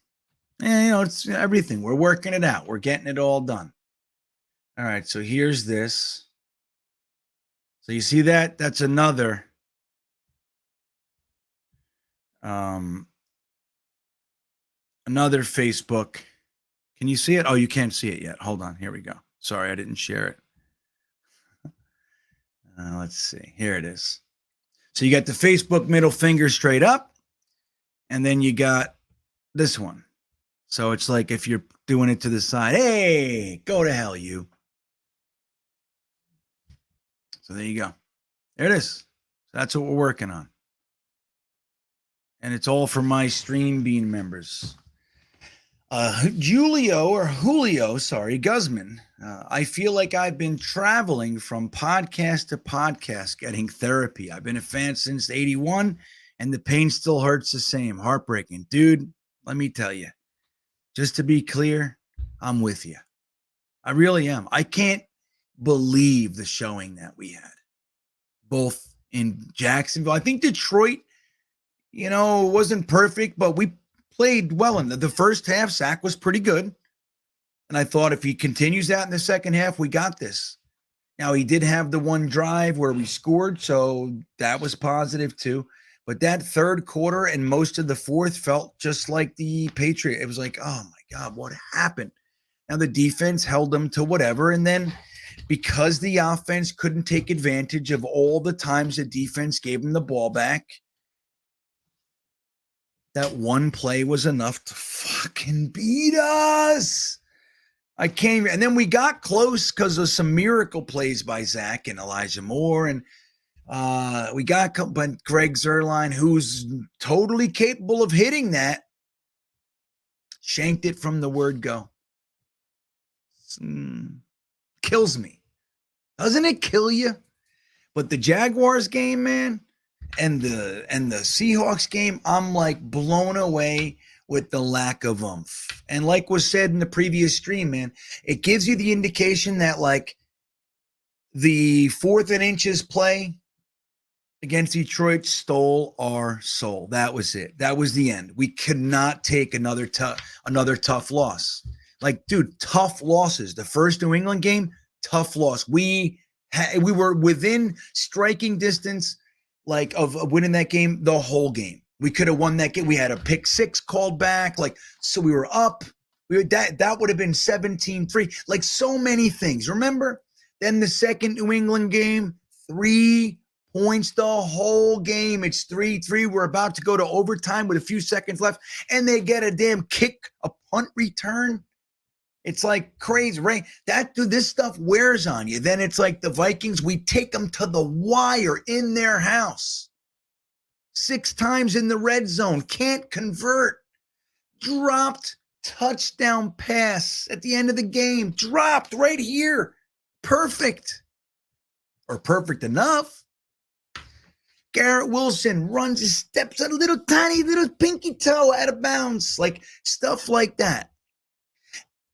And, it's everything. We're working it out. We're getting it all done. All right, so here's this. So you see that? That's another Facebook. Can you see it? Oh, you can't see it yet. Hold on. Here we go. Sorry, I didn't share it. Let's see. Here it is. So you got the Facebook middle finger straight up, and then you got this one. So it's like if you're doing it to the side, hey, go to hell, you. So there you go. There it is. So that's what we're working on. And it's all for my GreenBean members. Julio Guzman. I feel like I've been traveling from podcast to podcast getting therapy. I've been a fan since 81, and the pain still hurts the same. Heartbreaking. Dude, let me tell you, just to be clear, I'm with you. I really am. I can't believe the showing that we had, both in Jacksonville. I think Detroit, wasn't perfect, but we played well in the first half. Zach was pretty good. And I thought if he continues that in the second half, we got this. Now, he did have the one drive where we scored, so that was positive too. But that third quarter and most of the fourth felt just like the Patriot. It was like, oh my God, what happened? Now the defense held them to whatever. And then because the offense couldn't take advantage of all the times the defense gave them the ball back, that one play was enough to fucking beat us. I can't. And then we got close because of some miracle plays by Zach and Elijah Moore. And we got but Greg Zuerlein, who's totally capable of hitting that, shanked it from the word go. Kills me. Doesn't it kill you? But the Jaguars game, man, and the Seahawks game, I'm like blown away with the lack of oomph. And like was said in the previous stream, man, it gives you the indication that like the 4th and inches play against Detroit stole our soul. That was it. That was the end. We could not take another tough loss. Like, dude, tough losses. The first New England game, tough loss. We were within striking distance, like of winning that game the whole game. We could have won that game. We had a pick six called back, like so we were up. That would have been 17-3. Like so many things. Remember? Then the second New England game, 3 points the whole game. It's 3-3. We're about to go to overtime with a few seconds left, and they get a damn kick, a punt return. It's like crazy, right? This stuff wears on you. Then it's like the Vikings, we take them to the wire in their house. 6 times in the red zone, can't convert. Dropped touchdown pass at the end of the game. Dropped right here. Perfect. Or perfect enough. Garrett Wilson runs his steps on a little tiny little pinky toe out of bounds. Like stuff like that.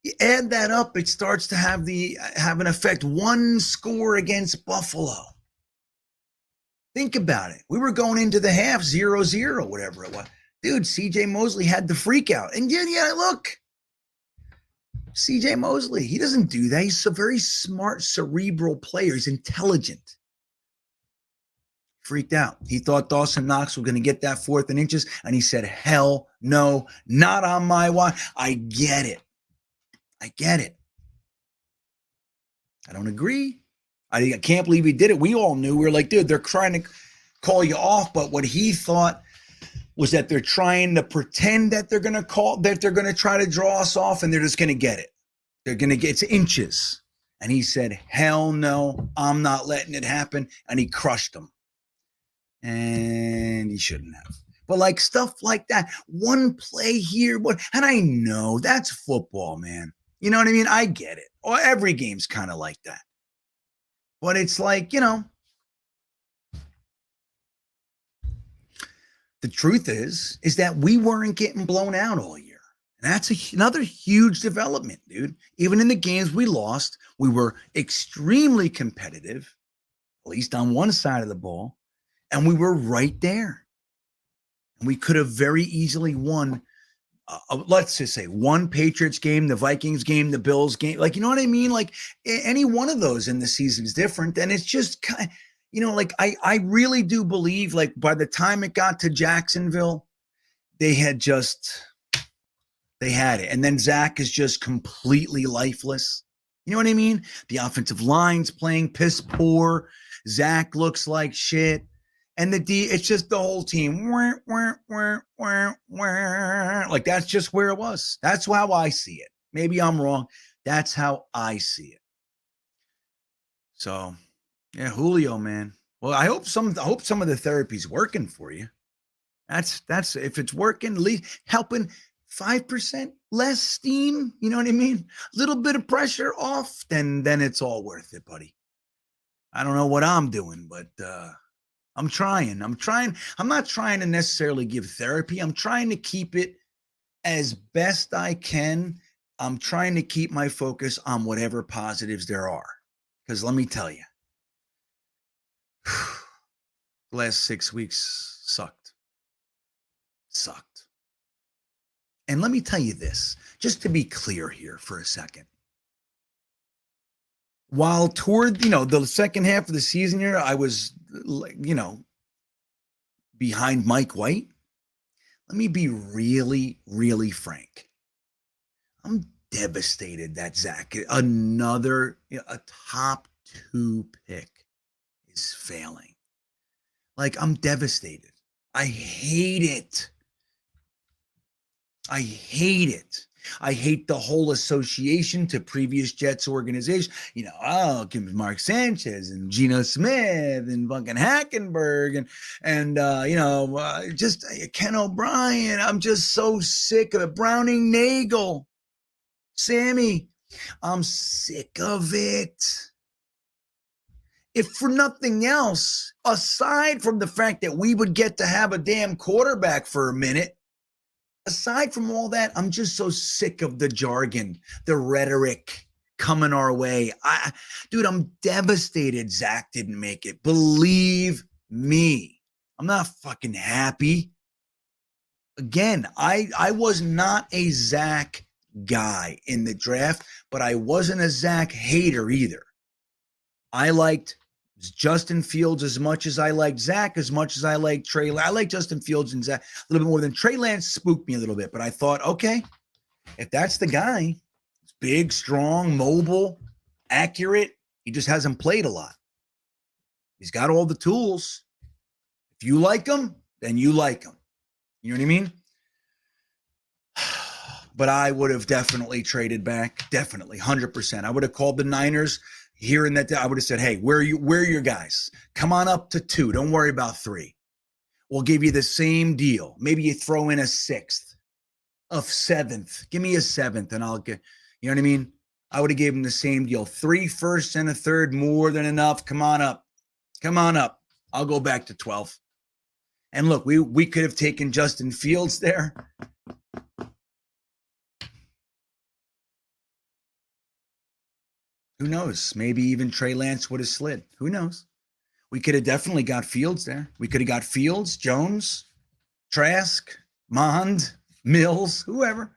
You add that up, it starts to have an effect. 1 score against Buffalo. Think about it. We were going into the half 0-0, whatever it was. Dude, CJ Mosley had the freak out. And yeah, look. CJ Mosley, he doesn't do that. He's a very smart, cerebral player. He's intelligent. Freaked out. He thought Dawson Knox was going to get that 4th and inches, and he said, hell no, not on my watch. I get it. I don't agree. I can't believe he did it. We all knew. We were like, dude, they're trying to call you off. But what he thought was that they're trying to pretend that they're going to try to draw us off, and they're just going to get it. They're going to get it's inches. And he said, hell no, I'm not letting it happen. And he crushed them. And he shouldn't have. But like stuff like that, one play here, and I know that's football, man. You know what I mean? I get it. Or every game's kind of like that. But it's like, the truth is that we weren't getting blown out all year. And that's another huge development, dude. Even in the games we lost, we were extremely competitive, at least on one side of the ball. And we were right there. And we could have very easily won, let's just say, one Patriots game, the Vikings game, the Bills game. Like, you know what I mean? Like, any one of those in the season is different. And it's just kind of, like, I really do believe, like, by the time it got to Jacksonville, they had it. And then Zach is just completely lifeless. You know what I mean? The offensive line's playing piss poor. Zach looks like shit. And it's just the whole team. Like, that's just where it was. That's how I see it. Maybe I'm wrong. That's how I see it. So, yeah, Julio, man. Well, I hope some of the therapy's working for you. That's if it's working, at least helping 5% less steam. You know what I mean? A little bit of pressure off, then it's all worth it, buddy. I don't know what I'm doing, but I'm trying. I'm not trying to necessarily give therapy. I'm trying to keep it as best I can. I'm trying to keep my focus on whatever positives there are. Because let me tell you, the last 6 weeks sucked. And let me tell you this, just to be clear here for a second. While toward, the second half of the season here, I was, behind Mike White. Let me be really, really frank. I'm devastated that Zach, a top 2 pick, is failing. Like, I'm devastated. I hate it. I hate the whole association to previous Jets organizations. Give Mark Sanchez and Geno Smith and fucking Hackenberg and just Ken O'Brien. I'm just so sick of it. Browning Nagel, Sammy, I'm sick of it. If for nothing else, aside from the fact that we would get to have a damn quarterback for a minute, aside from all that, I'm just so sick of the jargon, the rhetoric coming our way. Dude, I'm devastated Zach didn't make it. Believe Me. I'm not fucking happy. Again, I was not a Zach guy in the draft, but I wasn't a Zach hater either. I liked Justin Fields as much as I liked Zach, as much as I liked Trey. I like Justin Fields and Zach a little bit more than Trey Lance. Spooked me a little bit, but I thought, okay, if that's the guy, it's big, strong, mobile, accurate. He just hasn't played a lot. He's got all the tools. If you like him, then you like him. You know what I mean? But I would have definitely traded back. Definitely, 100%. I would have called the Niners here and that. I would have said, hey, where are your guys? Come on up to 2. Don't worry about 3. We'll give you the same deal. Maybe you throw in a 6th, a 7th. Give me a 7th and I'll get, you know what I mean? I would have given him the same deal. 3 firsts and a 3rd, more than enough. Come on up. Come on up. I'll go back to 12. And look, we could have taken Justin Fields there. Who knows? Maybe even Trey Lance would have slid. Who knows? We could have definitely got Fields there. We could have got Fields, Jones, Trask, Mond, Mills, whoever.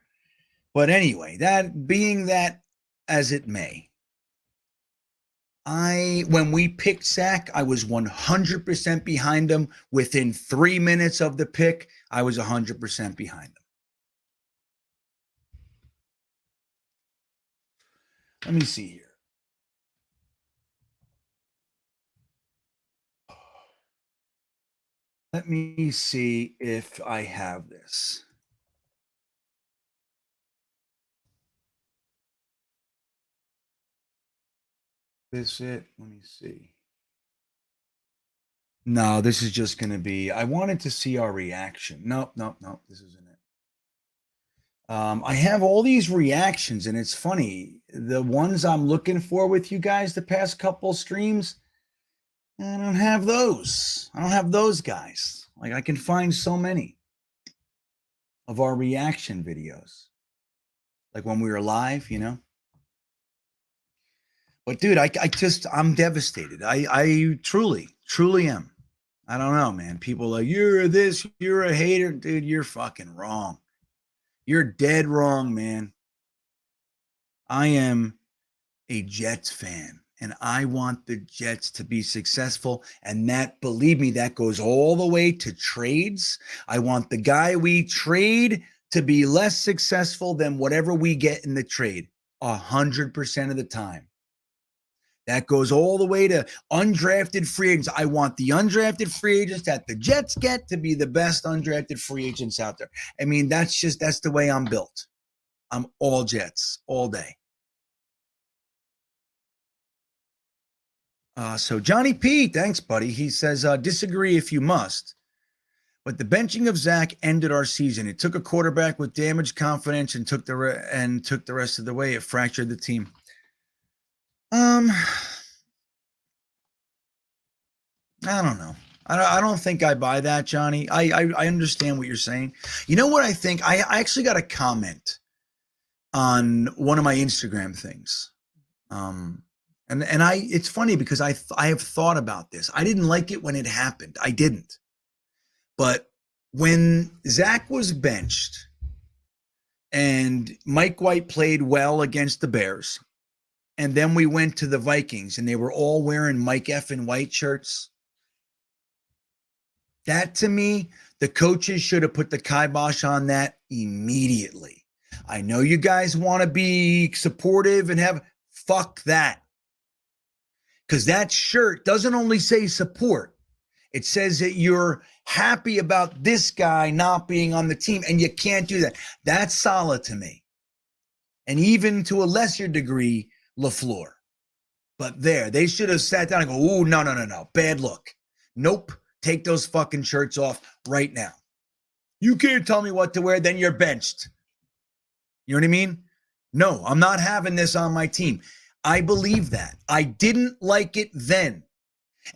But anyway, that being that as it may, when we picked Zach, I was 100% behind him. Within 3 minutes of the pick, I was 100% behind him. Let me see here. Let me see if I have this. This it? Let me see. No, this is just going to be, I wanted to see our reaction. Nope. This isn't it. I have all these reactions, and it's funny. The ones I'm looking for with you guys the past couple streams, I don't have those. I don't have those guys. Like, I can find so many of our reaction videos. Like when we were live, you know? But dude, I'm devastated. I truly am. I don't know, man. People are like, you're this, you're a hater. Dude, you're fucking wrong. You're dead wrong, man. I am a Jets fan, and I want the Jets to be successful. And that, believe me, that goes all the way to trades. I want the guy we trade to be less successful than whatever we get in the trade 100% of the time. That goes all the way to undrafted free agents. I want the undrafted free agents that the Jets get to be the best undrafted free agents out there. I mean, that's the way I'm built. I'm all Jets all day. So Johnny P, thanks, buddy. He says, disagree if you must. But the benching of Zach ended our season. It took a quarterback with damaged confidence and took the rest of the way. It fractured the team. I don't know. I don't think I buy that, Johnny. I understand what you're saying. You know what I think? I actually got a comment on one of my Instagram things. And it's funny because I have thought about this. I didn't like it when it happened. I didn't. But when Zach was benched and Mike White played well against the Bears, and then we went to the Vikings and they were all wearing Mike effing White shirts. That, to me, the coaches should have put the kibosh on that immediately. I know you guys want to be supportive and fuck that. Because that shirt doesn't only say support. It says that you're happy about this guy not being on the team, and you can't do that. That's solid to me. And even to a lesser degree, LaFleur. But they should have sat down and go, oh, no. Bad look. Nope. Take those fucking shirts off right now. You can't tell me what to wear, then you're benched. You know what I mean? No, I'm not having this on my team. I believe that. I didn't like it then.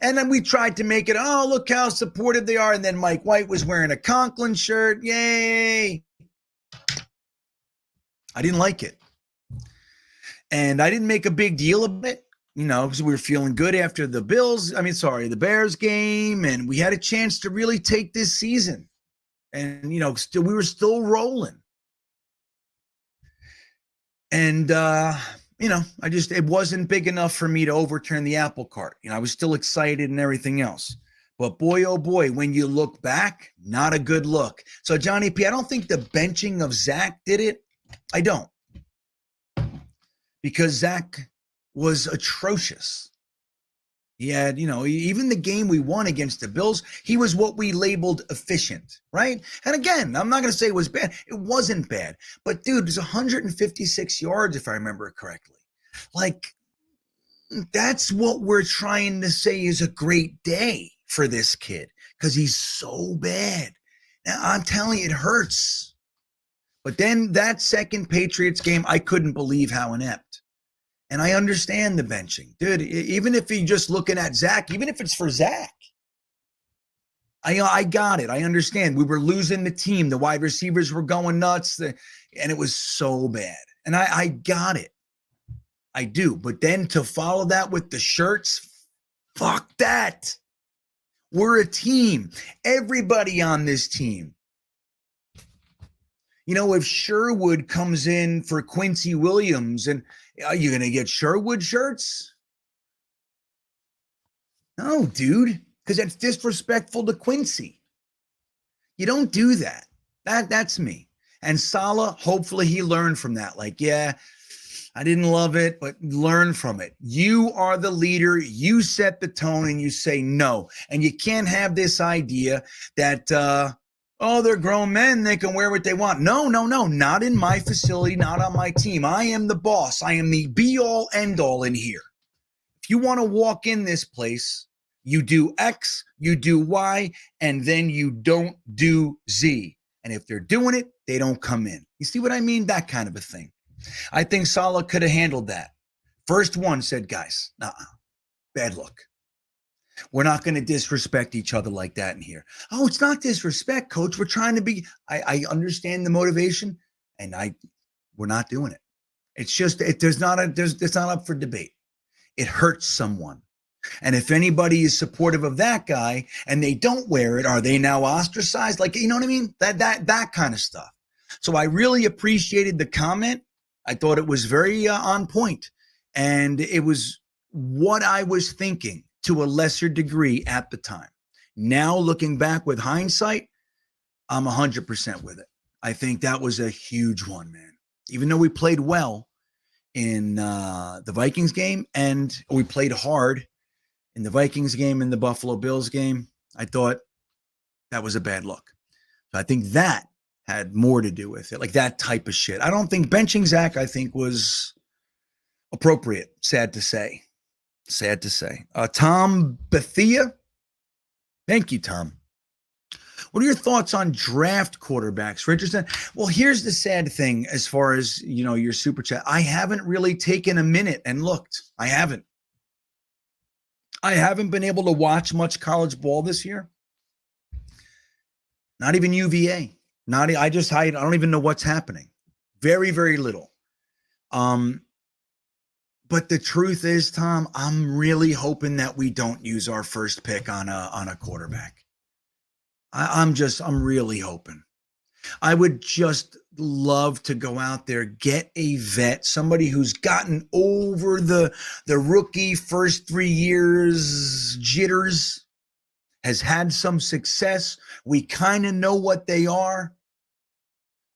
And then we tried to make it, oh, look how supportive they are. And then Mike White was wearing a Conklin shirt. Yay. I didn't like it. And I didn't make a big deal of it because we were feeling good after the the Bears game, and we had a chance to really take this season. And, we were still rolling. And, it wasn't big enough for me to overturn the apple cart. I was still excited and everything else. But boy, oh boy, when you look back, not a good look. So, Johnny P, I don't think the benching of Zach did it. I don't. Because Zach was atrocious. He had, even the game we won against the Bills, he was what we labeled efficient, right? And again, I'm not going to say it was bad. It wasn't bad. But, dude, it was 156 yards, if I remember correctly. Like, that's what we're trying to say is a great day for this kid because he's so bad. Now, I'm telling you, it hurts. But then that second Patriots game, I couldn't believe how inept. And I understand the benching. Dude, even if you're just looking at Zach, even if it's for Zach, I got it. I understand. We were losing the team. The wide receivers were going nuts. And it was so bad. And I got it. I do. But then to follow that with the shirts, fuck that. We're a team. Everybody on this team. If Sherwood comes in for Quincy Williams, and are you going to get Sherwood shirts? No, dude, because that's disrespectful to Quincy. You don't do that. That's me. And Salah, hopefully he learned from that. Like, yeah, I didn't love it, but learn from it. You are the leader. You set the tone and you say no. And you can't have this idea that, they're grown men. They can wear what they want. No. Not in my facility, not on my team. I am the boss. I am the be-all, end-all in here. If you want to walk in this place, you do X, you do Y, and then you don't do Z. And if they're doing it, they don't come in. You see what I mean? That kind of a thing. I think Salah could have handled that. First one said, guys, bad look. We're not going to disrespect each other like that in here. Oh, it's not disrespect, coach. We're trying to be, I understand the motivation, and we're not doing it. It's just, it's not up for debate. It hurts someone. And if anybody is supportive of that guy and they don't wear it, are they now ostracized? Like, you know what I mean? That kind of stuff. So I really appreciated the comment. I thought it was very on point, and it was what I was thinking to a lesser degree at the time. Now, looking back with hindsight, I'm 100% with it. I think that was a huge one, man. Even though we played well in the Vikings game, and we played hard in the Vikings game and the Buffalo Bills game, I thought that was a bad look. So I think that had more to do with it, like that type of shit. I don't think benching Zach, I think, was appropriate. Sad to say. Tom Bethia. Thank you, Tom. What are your thoughts on draft quarterbacks, Richardson? Well, here's the sad thing as far as, your super chat. I haven't really taken a minute and looked. I haven't been able to watch much college ball this year. Not even UVA. I don't even know what's happening. Very, very little. But the truth is, Tom, I'm really hoping that we don't use our first pick on a quarterback. I'm really hoping. I would just love to go out there, get a vet, somebody who's gotten over the rookie first 3 years jitters, has had some success. We kind of know what they are.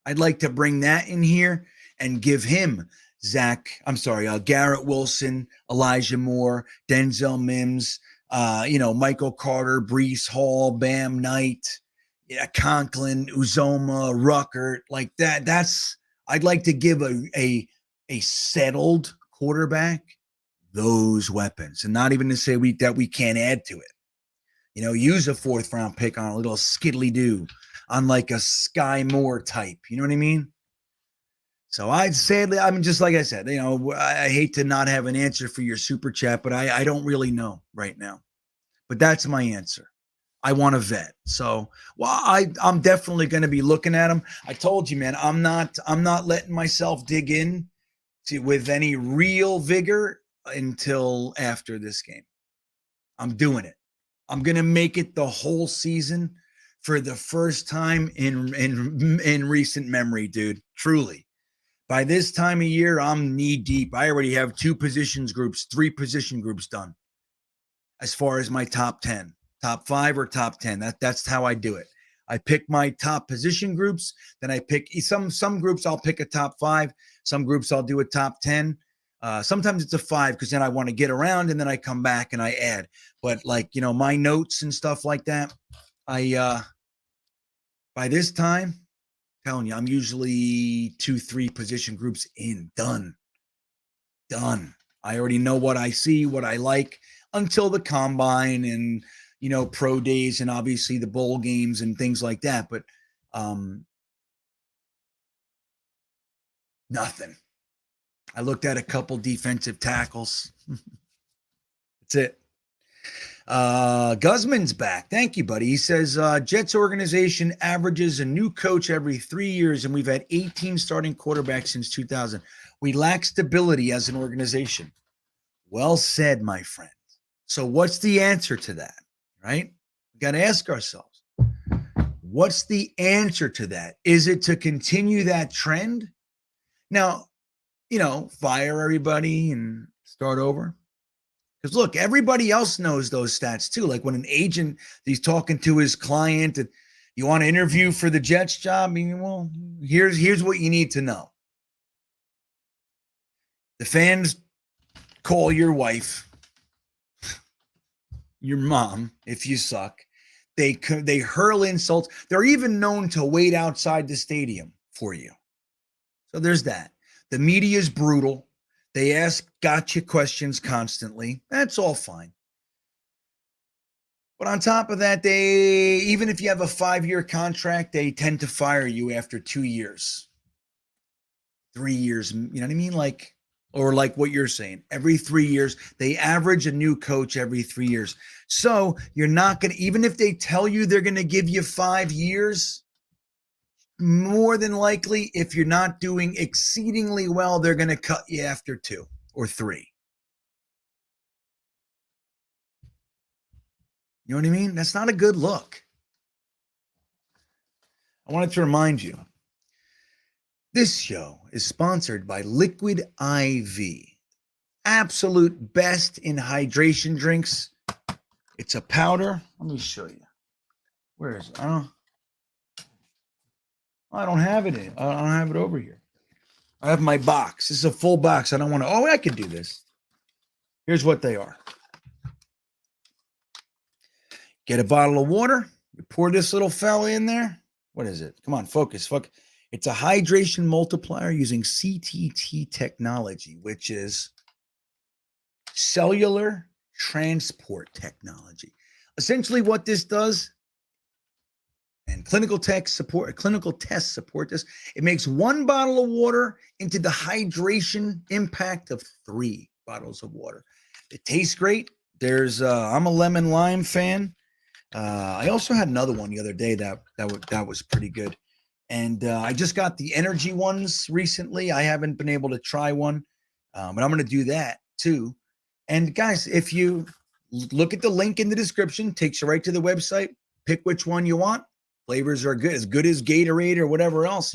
I'd like to bring that in here and give him Garrett Wilson, Elijah Moore, Denzel Mims, Michael Carter, Breece Hall, Bam Knight, Conklin, Uzoma, Ruckert, like that. I'd like to give a settled quarterback those weapons, and not even to say that we can't add to it. Use a 4th round pick on a little skiddly do, on like a Sky Moore type. You know what I mean? So just like I said, I hate to not have an answer for your super chat, but I don't really know right now. But that's my answer. I want a vet. So, I'm definitely going to be looking at him. I told you, man, I'm not letting myself dig in with any real vigor until after this game. I'm doing it. I'm going to make it the whole season for the first time in recent memory, dude. Truly. By this time of year, I'm knee deep. I already have 3 position groups done as far as my top 10, top 5 or top 10. That's how I do it. I pick my top position groups. Then I pick some groups. I'll pick a top 5. Some groups I'll do a top 10. Sometimes it's a 5 because then I want to get around and then I come back and I add. But like, my notes and stuff like that, by this time, telling you, I'm usually 2-3 position groups in. Done. I already know what I see, what I like until the combine and, pro days and obviously the bowl games and things like that. But nothing. I looked at a couple defensive tackles. That's it. Guzman's back. Thank you, buddy. He says, Jets organization averages a new coach every 3 years, and we've had 18 starting quarterbacks since 2000. We lack stability as an organization. Well said, my friend. So what's the answer to that, right? We got to ask ourselves, what's the answer to that? Is it to continue that trend? Now, fire everybody and start over? Because look, everybody else knows those stats too. Like when an agent, he's talking to his client and you want to interview for the Jets job, well, here's what you need to know. The fans call your wife, your mom, if you suck. They hurl insults. They're even known to wait outside the stadium for you. So there's that. The media is brutal. They ask gotcha questions constantly. That's all fine. But on top of that, even if you have a 5-year contract, they tend to fire you after 2 years, 3 years. You know what I mean? Like what you're saying, every 3 years, they average a new coach every 3 years. So you're not going to, even if they tell you they're going to give you 5 years, more than likely, if you're not doing exceedingly well, they're going to cut you after 2 or 3. You know what I mean? That's not a good look. I wanted to remind you, this show is sponsored by Liquid IV. Absolute best in hydration drinks. It's a powder. Let me show you. Where is it? I don't have it in. I don't have it over here. I have my box. This is a full box. I don't want to. Oh, I could do this. Here's what they are. Get a bottle of water. You pour this little fella in there. What is it? Come on, focus. It's a hydration multiplier using CTT technology, which is cellular transport technology. Essentially, what this does, and clinical tests support this. It makes 1 bottle of water into the hydration impact of 3 bottles of water. It tastes great. I'm a lemon lime fan. I also had another one the other day that was pretty good. And I just got the energy ones recently. I haven't been able to try one, but I'm going to do that too. And guys, if you look at the link in the description, takes you right to the website. Pick which one you want. Flavors are good as Gatorade or whatever else,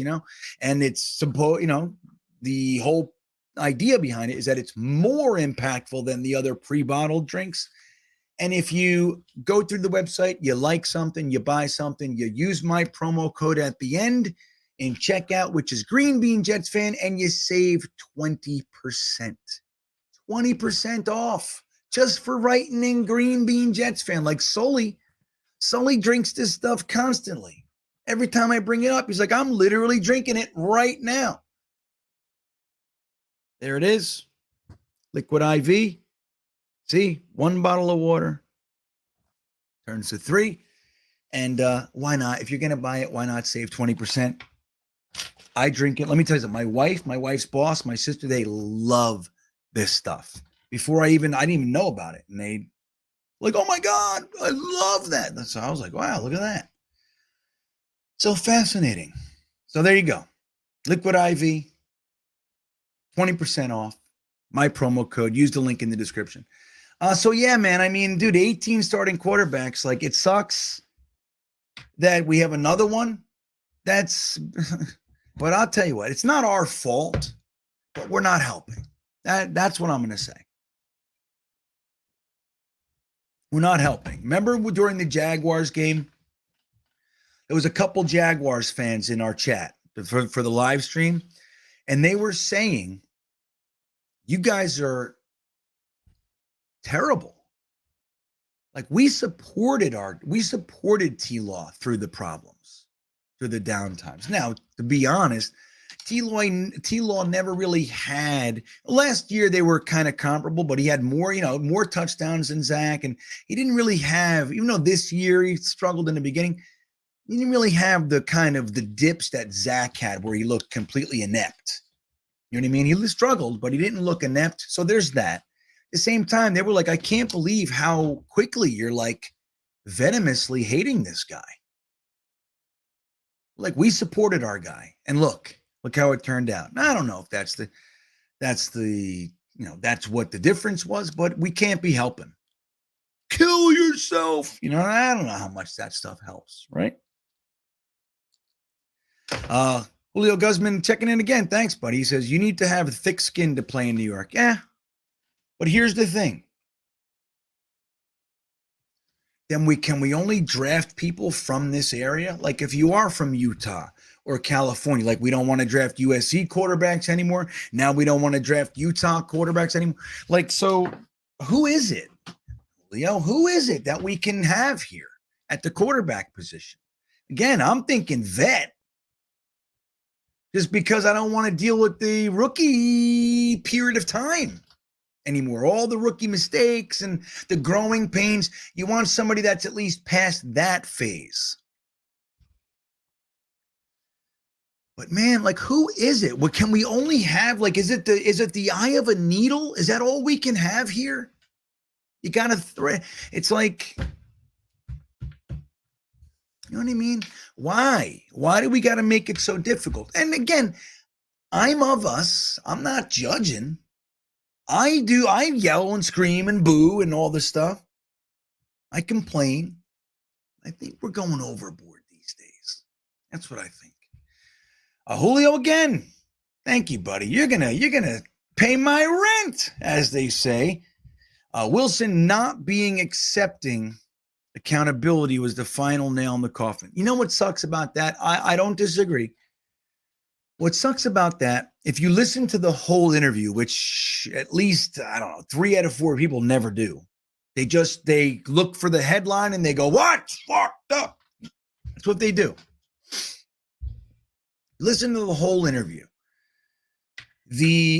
and it's the whole idea behind it is that it's more impactful than the other pre-bottled drinks. And if you go through the website, you like something, you buy something, you use my promo code at the end in checkout, which is GreenBean Jetsfan, and you save 20%. 20% off just for writing in GreenBean Jetsfan. Like Sully drinks this stuff constantly. Every time I bring it up, he's like, I'm literally drinking it right now. There it is. Liquid IV. See, 1 bottle of water turns to 3. And why not? If you're going to buy it, why not save 20%? I drink it. Let me tell you something. My wife's boss, my sister, they love this stuff. Before I didn't even know about it. And they like, oh my God, I love that. So I was like, wow, look at that. So fascinating. So there you go. Liquid IV, 20% off. My promo code. Use the link in the description. So yeah, man. I mean, dude, 18 starting quarterbacks. Like, it sucks that we have another one. That's, but I'll tell you what, it's not our fault, but we're not helping. That's what I'm going to say. We're not helping. Remember during the Jaguars game, there was a couple Jaguars fans in our chat for the live stream, and they were saying, you guys are terrible. Like, we supported T-Law through the problems, through the downtimes. Now, to be honest, T-Law never really had, last year they were kind of comparable, but he had more touchdowns than Zach. And he didn't really have, even though this year he struggled in the beginning, he didn't really have the kind of the dips that Zach had where he looked completely inept. You know what I mean? He struggled, but he didn't look inept. So there's that. At the same time, they were like, I can't believe how quickly you're like venomously hating this guy. Like, we supported our guy, and look how it turned out. Now, I don't know if that's what the difference was, but we can't be helping. Kill yourself. I don't know how much that stuff helps, right? Julio Guzman checking in again. Thanks, buddy. He says, you need to have thick skin to play in New York. Yeah. But here's the thing. Then can we only draft people from this area? Like, if you are from Utah or California, like, we don't want to draft USC quarterbacks anymore. Now we don't want to draft Utah quarterbacks anymore. Like, so who is it, Leo? Who is it that we can have here at the quarterback position? Again, I'm thinking vet. Just because I don't want to deal with the rookie period of time anymore. All the rookie mistakes and the growing pains. You want somebody that's at least past that phase. But man, like, who is it? What can we only have? Like, is it the eye of a needle? Is that all we can have here? You got to thread. It's like, you know what I mean? Why? Why do we got to make it so difficult? And again, I'm not judging. I yell and scream and boo and all this stuff. I complain. I think we're going overboard these days. That's what I think. Julio again. Thank you, buddy. You're gonna pay my rent, as they say. Wilson not being accepting accountability was the final nail in the coffin. You know what sucks about that? I don't disagree. What sucks about that, if you listen to the whole interview, which at least, I don't know, 3 out of 4 people never do. They look for the headline and they go, what's fucked up? That's what they do. Listen to the whole interview.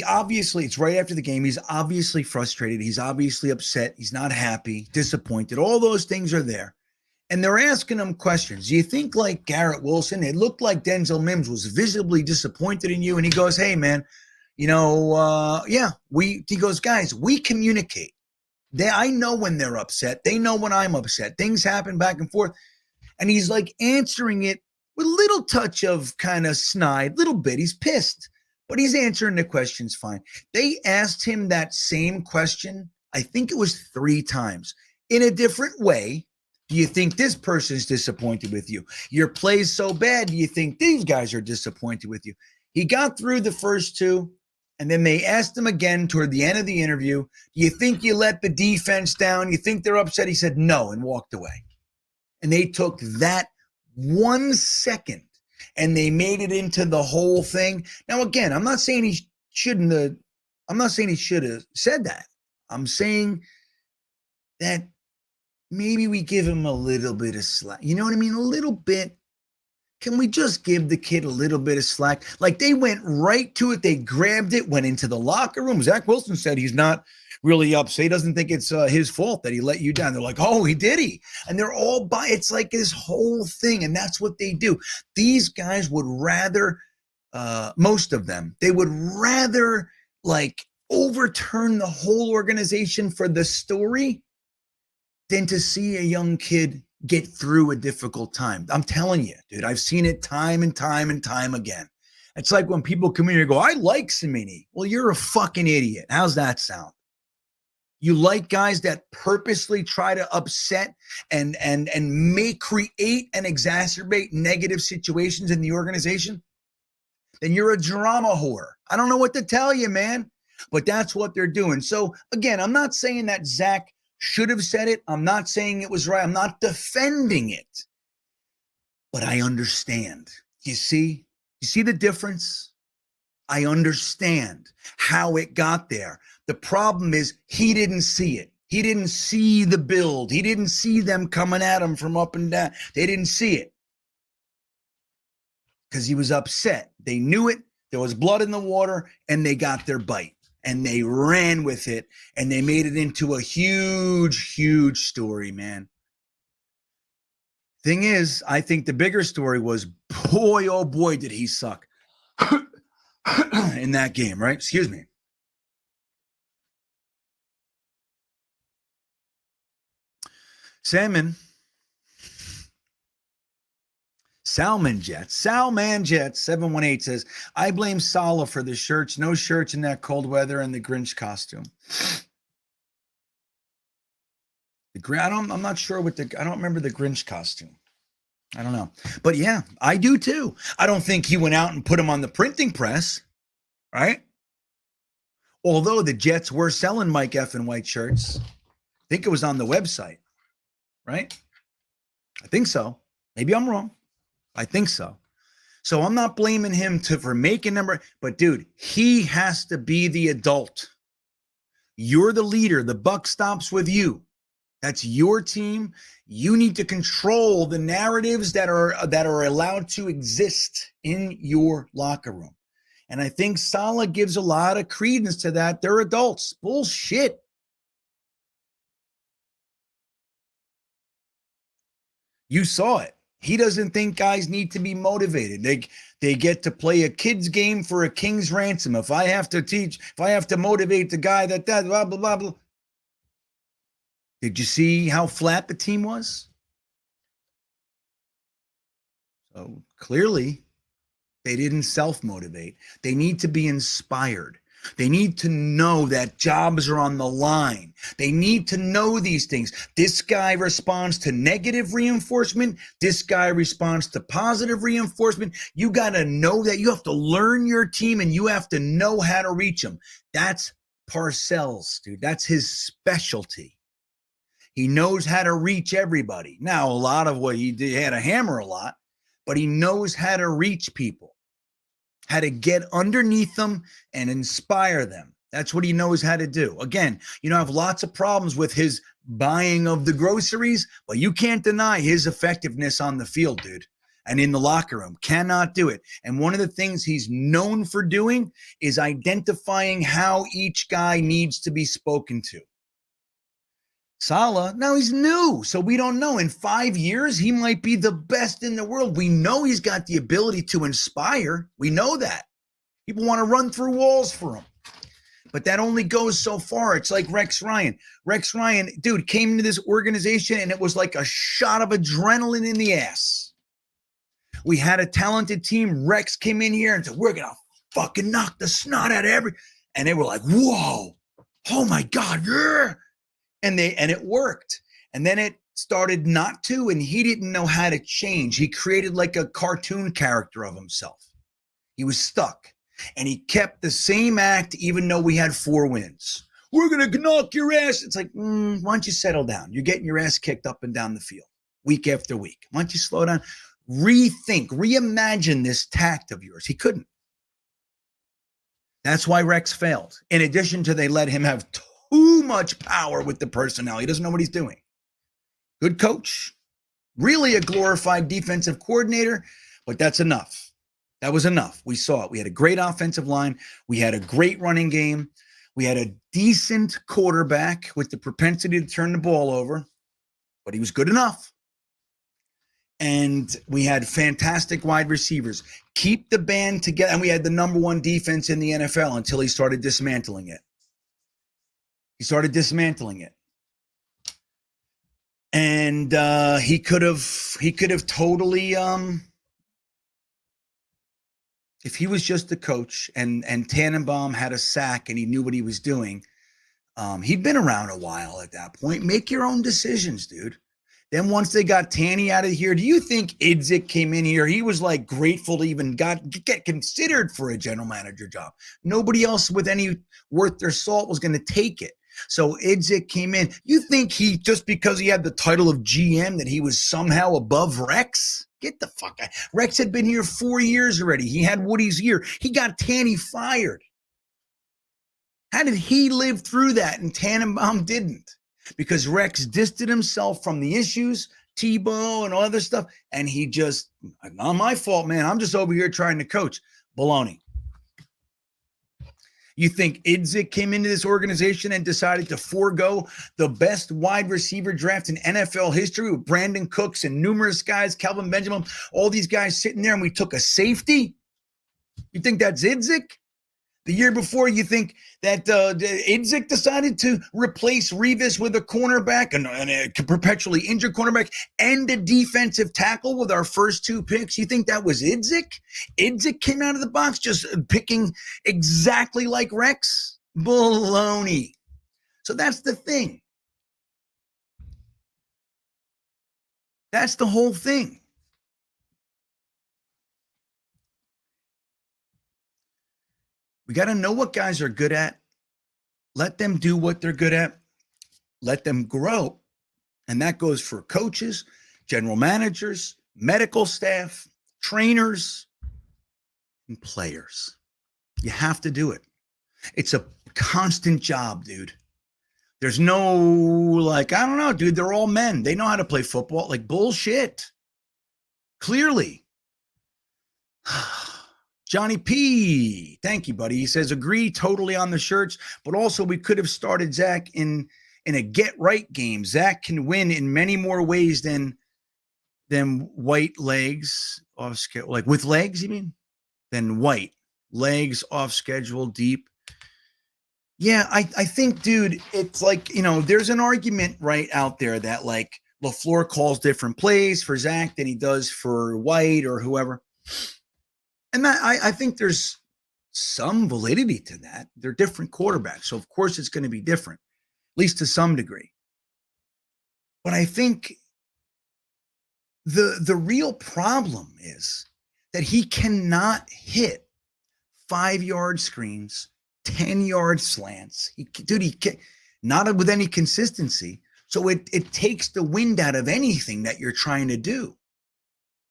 Obviously, it's right after the game. He's obviously frustrated. He's obviously upset. He's not happy, disappointed. All those things are there. And they're asking him questions. Do you think, like Garrett Wilson, it looked like Denzel Mims was visibly disappointed in you? And he goes, hey, man, he goes, guys, we communicate. I know when they're upset. They know when I'm upset. Things happen back and forth. And he's like answering it with a little touch of kind of snide, little bit. He's pissed, but he's answering the questions fine. They asked him that same question, I think it was 3 times, in a different way. Do you think this person's disappointed with you? Your play's so bad. Do you think these guys are disappointed with you? He got through the first 2, and then they asked him again toward the end of the interview, do you think you let the defense down? You think they're upset? He said no and walked away. And they took that 1 second and they made it into the whole thing. Now, again, I'm not saying he should have said that. I'm saying that maybe we give him a little bit of slack. You know what I mean? A little bit. Can we just give the kid a little bit of slack? Like, they went right to it. They grabbed it, went into the locker room. Zach Wilson said he's not really upset. He doesn't think it's his fault that he let you down. They're like, oh, he did he? And they're all it's like this whole thing. And that's what they do. These guys would rather, most of them, they would rather like overturn the whole organization for the story than to see a young kid get through a difficult time. I'm telling you, dude, I've seen it time and time and time again. It's like when people come in here and go, I like Cimini. Well, you're a fucking idiot. How's that sound? You like guys that purposely try to upset and may create and exacerbate negative situations in the organization? Then you're a drama whore. I don't know what to tell you, man, but that's what they're doing. So again, I'm not saying that Zach should have said it. I'm not saying it was right. I'm not defending it, but I understand. You see the difference? I understand how it got there. The problem is he didn't see it. He didn't see the build. He didn't see them coming at him from up and down. They didn't see it because he was upset. They knew it. There was blood in the water, and they got their bite, and they ran with it, and they made it into a huge, huge story, man. Thing is, I think the bigger story was, boy, oh boy, did he suck in that game, right? Excuse me. Salmon Jets 718 says, I blame Salah for the shirts. No shirts in that cold weather and the Grinch costume. I'm not sure I don't remember the Grinch costume. I don't know. But yeah, I do too. I don't think he went out and put him on the printing press, right? Although the Jets were selling Mike F. and white shirts. I think it was on the website, right? I think so. Maybe I'm wrong. I think so. So I'm not blaming him for making number, but dude, he has to be the adult. You're the leader. The buck stops with you. That's your team. You need to control the narratives that are allowed to exist in your locker room. And I think Salah gives a lot of credence to that. They're adults. Bullshit. You saw it. He doesn't think guys need to be motivated. They get to play a kid's game for a king's ransom. If I have to motivate the guy that blah, blah, blah, blah. Did you see how flat the team was? So clearly, they didn't self-motivate. They need to be inspired. They need to know that jobs are on the line. They need to know these things. This guy responds to negative reinforcement. This guy responds to positive reinforcement. You got to know that. You have to learn your team, and you have to know how to reach them. That's Parcells, dude. That's his specialty. He knows how to reach everybody. Now, a lot of what he did, he had a hammer a lot, but he knows how to reach people, how to get underneath them and inspire them. That's what he knows how to do. Again, I have lots of problems with his buying of the groceries, but you can't deny his effectiveness on the field, dude, and in the locker room. Cannot do it. And one of the things he's known for doing is identifying how each guy needs to be spoken to. Salah, now he's new, so we don't know. In 5 years, he might be the best in the world. We know he's got the ability to inspire. We know that. People want to run through walls for him. But that only goes so far. It's like Rex Ryan. Rex Ryan, dude, came into this organization, and it was like a shot of adrenaline in the ass. We had a talented team. Rex came in here and said, we're going to fucking knock the snot out of and they were like, whoa, oh my God, yeah. And it worked. And then it started not to, and he didn't know how to change. He created like a cartoon character of himself. He was stuck. And he kept the same act even though we had 4 wins. We're going to knock your ass. It's like, why don't you settle down? You're getting your ass kicked up and down the field week after week. Why don't you slow down? Rethink, reimagine this tact of yours. He couldn't. That's why Rex failed. In addition to they let him have too much power with the personnel. He doesn't know what he's doing. Good coach. Really a glorified defensive coordinator, but that's enough. That was enough. We saw it. We had a great offensive line. We had a great running game. We had a decent quarterback with the propensity to turn the ball over, but he was good enough. And we had fantastic wide receivers. Keep the band together. And we had the number 1 defense in the NFL until he started dismantling it. And he could have totally if he was just the coach and Tannenbaum had a sack and he knew what he was doing, he'd been around a while at that point. Make your own decisions, dude. Then once they got Tanny out of here, do you think Idzik came in here? He was like grateful to even get considered for a general manager job. Nobody else with any worth their salt was going to take it. So Idzik came in. You think he, just because he had the title of GM, that he was somehow above Rex? Get the fuck out. Rex had been here 4 years already. He had Woody's year. He got Tanny fired. How did he live through that and Tannenbaum didn't? Because Rex distanced himself from the issues, Tebow and all other stuff, and he just, not my fault, man. I'm just over here trying to coach. Baloney. You think Idzik came into this organization and decided to forego the best wide receiver draft in NFL history with Brandon Cooks and numerous guys, Calvin Benjamin, all these guys sitting there, and we took a safety? You think that's Idzik? The year before, you think that Idzik decided to replace Revis with a cornerback and a perpetually injured cornerback and a defensive tackle with our first 2 picks? You think that was Idzik? Idzik came out of the box just picking exactly like Rex? Baloney. So that's the thing. That's the whole thing. We got to know what guys are good at. Let them do what they're good at. Let them grow. And that goes for coaches, general managers, medical staff, trainers, and players. You have to do it. It's a constant job, dude. There's no, like, I don't know, dude. They're all men. They know how to play football. Like, bullshit. Clearly. Johnny P, thank you, buddy. He says, agree totally on the shirts, but also we could have started Zach in a get-right game. Zach can win in many more ways than white legs off schedule. Like with legs, you mean? Than white. Legs off schedule, deep. Yeah, I think, dude, it's like, there's an argument right out there that, like, LaFleur calls different plays for Zach than he does for White or whoever. And that, I think there's some validity to that. They're different quarterbacks. So, of course, it's going to be different, at least to some degree. But I think the real problem is that he cannot hit 5-yard screens, 10-yard slants. He can't, not with any consistency. So it takes the wind out of anything that you're trying to do.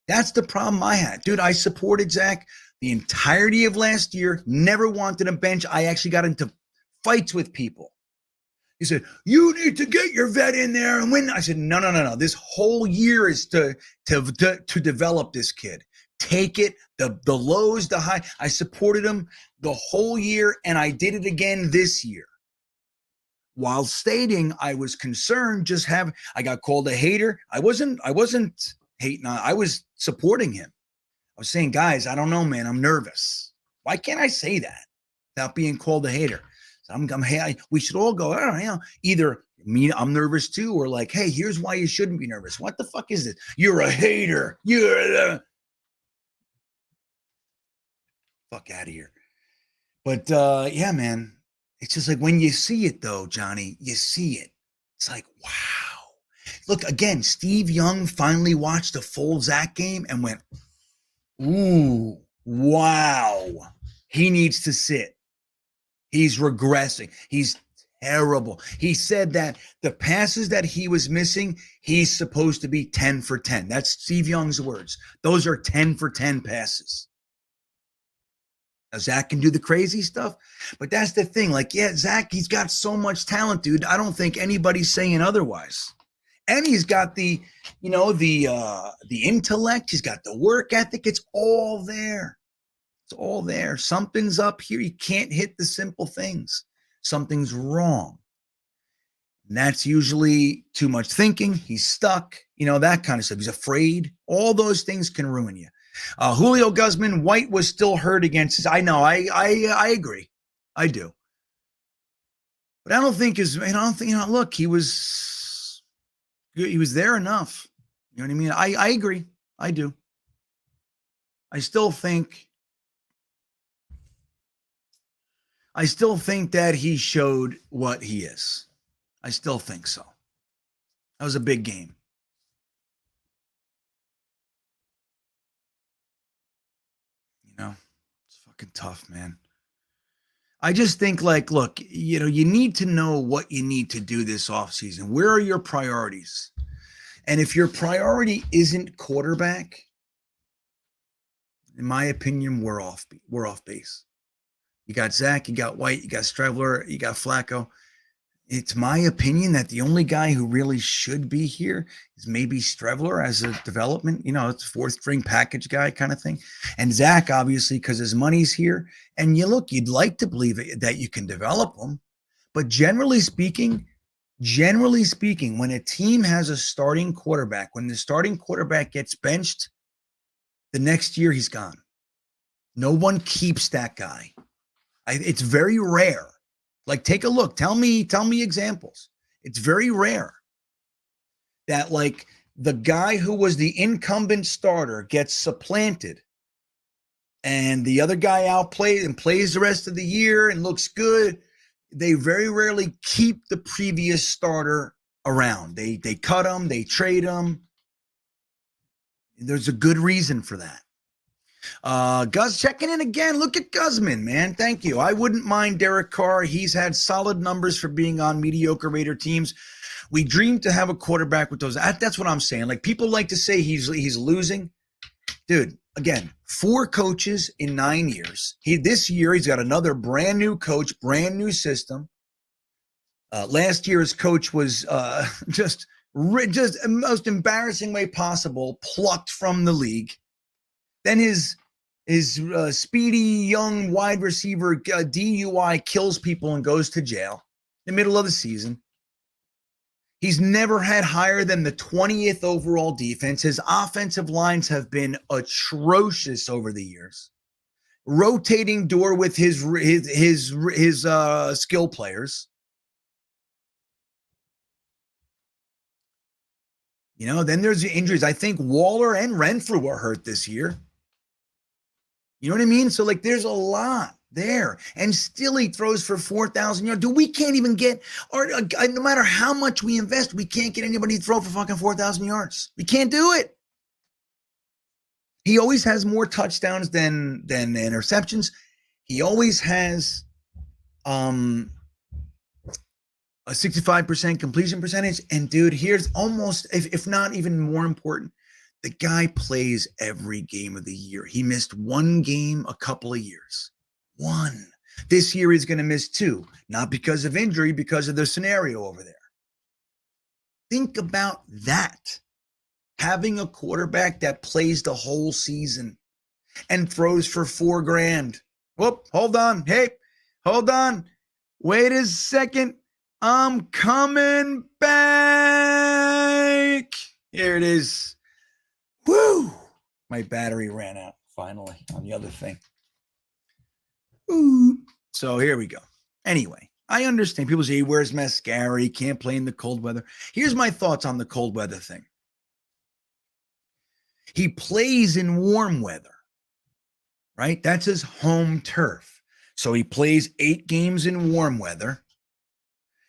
That's the problem I had. Dude, I supported Zach the entirety of last year, never wanted a bench. I actually got into fights with people. He said, you need to get your vet in there and win. I said, no. This whole year is to develop this kid. Take it, the lows, the high. I supported him the whole year, and I did it again this year. While stating I was concerned, I got called a hater. I wasn't hating on, I was supporting him. I was saying, guys, I don't know, man. I'm nervous. Why can't I say that without being called a hater? So we should all go, either I'm nervous too, or like, hey, here's why you shouldn't be nervous. What the fuck is this? You're a hater. Fuck out of here. But yeah, man, it's just like when you see it though, Johnny, you see it. It's like, wow. Look, again, Steve Young finally watched a full Zach game and went, ooh, wow. He needs to sit. He's regressing. He's terrible. He said that the passes that he was missing, he's supposed to be 10 for 10. That's Steve Young's words. Those are 10 for 10 passes. Now, Zach can do the crazy stuff, but that's the thing. Like, yeah, Zach, he's got so much talent, dude. I don't think anybody's saying otherwise. And he's got the intellect. He's got the work ethic. It's all there. It's all there. Something's up here. You can't hit the simple things. Something's wrong. And that's usually too much thinking. He's stuck. That kind of stuff. He's afraid. All those things can ruin you. Julio Guzman, White was still hurt against his. I know. I agree. I do. But I don't think look, he was there enough. You know what I mean? I agree. I do. I still think I still think that he showed what he is. I still think so. That was a big game. You know, it's fucking tough, man. I just think, like, look, you need to know what you need to do this offseason. Where are your priorities? And if your priority isn't quarterback, in my opinion, we're off base. You got Zach, you got White, you got Strebler, you got Flacco. It's my opinion that the only guy who really should be here is maybe Strebler as a development, it's fourth string package guy kind of thing. And Zach, obviously, because his money's here. And you'd like to believe that you can develop him. But generally speaking, when a team has a starting quarterback, when the starting quarterback gets benched, the next year he's gone. No one keeps that guy. It's very rare. Like, take a look. Tell me examples. It's very rare that, like, the guy who was the incumbent starter gets supplanted and the other guy outplays and plays the rest of the year and looks good. They very rarely keep the previous starter around. They cut him, they trade him. There's a good reason for that. Gus checking in again. Look at Guzman, man. Thank you. I wouldn't mind Derek Carr. He's had solid numbers for being on mediocre Raider teams. We dream to have a quarterback with those. That's what I'm saying. Like, people like to say he's losing. Dude, again, 4 coaches in 9 years. This year he's got another brand new coach, brand new system. Last year his coach was just most embarrassing way possible, plucked from the league. Then his speedy young wide receiver DUI kills people and goes to jail in the middle of the season. He's never had higher than the 20th overall defense. His offensive lines have been atrocious over the years. Rotating door with his skill players. Then there's the injuries. I think Waller and Renfrew were hurt this year. You know what I mean? So, like, there's a lot there. And still he throws for 4,000 yards. Dude, we can't even get, or no matter how much we invest, we can't get anybody to throw for fucking 4,000 yards. We can't do it. He always has more touchdowns than interceptions. He always has a 65% completion percentage. And, dude, here's almost, if not even more important, the guy plays every game of the year. He missed 1 game a couple of years. 1. This year he's going to miss 2, not because of injury, because of the scenario over there. Think about that. Having a quarterback that plays the whole season and throws for $4,000. Whoop, hold on. Hey, hold on. Wait a second. I'm coming back. Here it is. Woo! My battery ran out finally on the other thing. Ooh. So here we go. Anyway, I understand people say he wears mascara, he can't play in the cold weather. Here's my thoughts on the cold weather thing. He plays in warm weather, right? That's his home turf. So he plays 8 games in warm weather.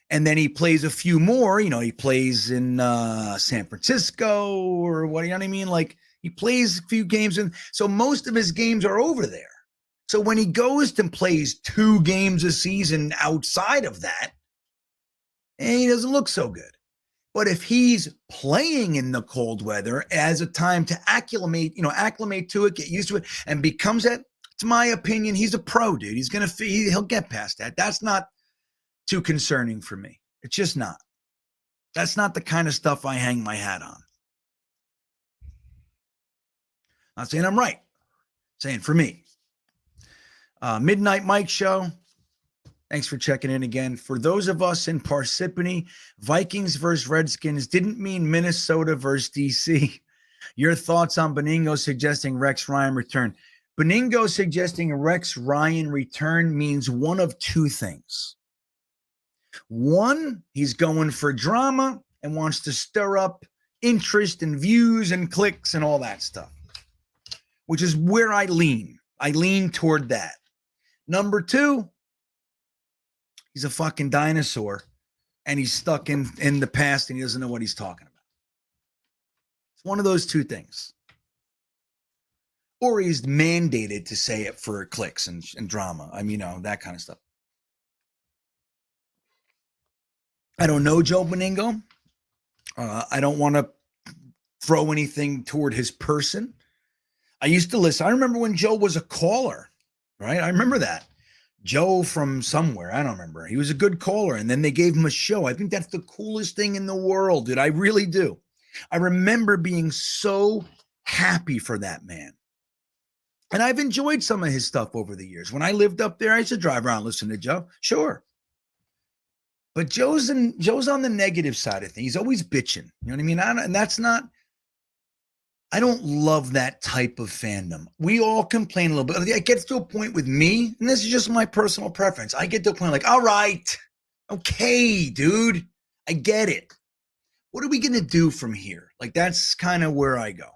And then he plays a few more, he plays in San Francisco or what, you know what I mean? Like, he plays a few games. And so most of his games are over there. So when he goes and plays 2 games a season outside of that, he doesn't look so good. But if he's playing in the cold weather as a time to acclimate to it, get used to it, and becomes that, to my opinion, he's a pro, dude. He'll get past that. That's not too concerning for me. It's just not. That's not the kind of stuff I hang my hat on. Not saying I'm right. Saying for me. Midnight Mike Show. Thanks for checking in again. For those of us in Parsippany, Vikings versus Redskins didn't mean Minnesota versus DC. Your thoughts on Beningo suggesting Rex Ryan return? Beningo suggesting Rex Ryan return means one of 2 things. One, he's going for drama and wants to stir up interest and views and clicks and all that stuff, which is where I lean. I lean toward that. Number 2, He's a fucking dinosaur, and he's stuck in the past, and he doesn't know what he's talking about. It's one of those two things. Or he's mandated to say it for clicks and drama. I mean, that kind of stuff. I don't know Joe Beningo. I don't want to throw anything toward his person. I used to listen. I remember when Joe was a caller, right? I remember that. Joe from somewhere. I don't remember. He was a good caller, and then they gave him a show. I think that's the coolest thing in the world, dude. I really do. I remember being so happy for that man. And I've enjoyed some of his stuff over the years. When I lived up there, I used to drive around and listen to Joe. Sure. But Joe's on the negative side of things. He's always bitching. You know what I mean? And that's not, I don't love that type of fandom. We all complain a little bit. It gets to a point with me, and this is just my personal preference. I get to a point like, all right, okay, dude, I get it. What are we going to do from here? Like, that's kind of where I go.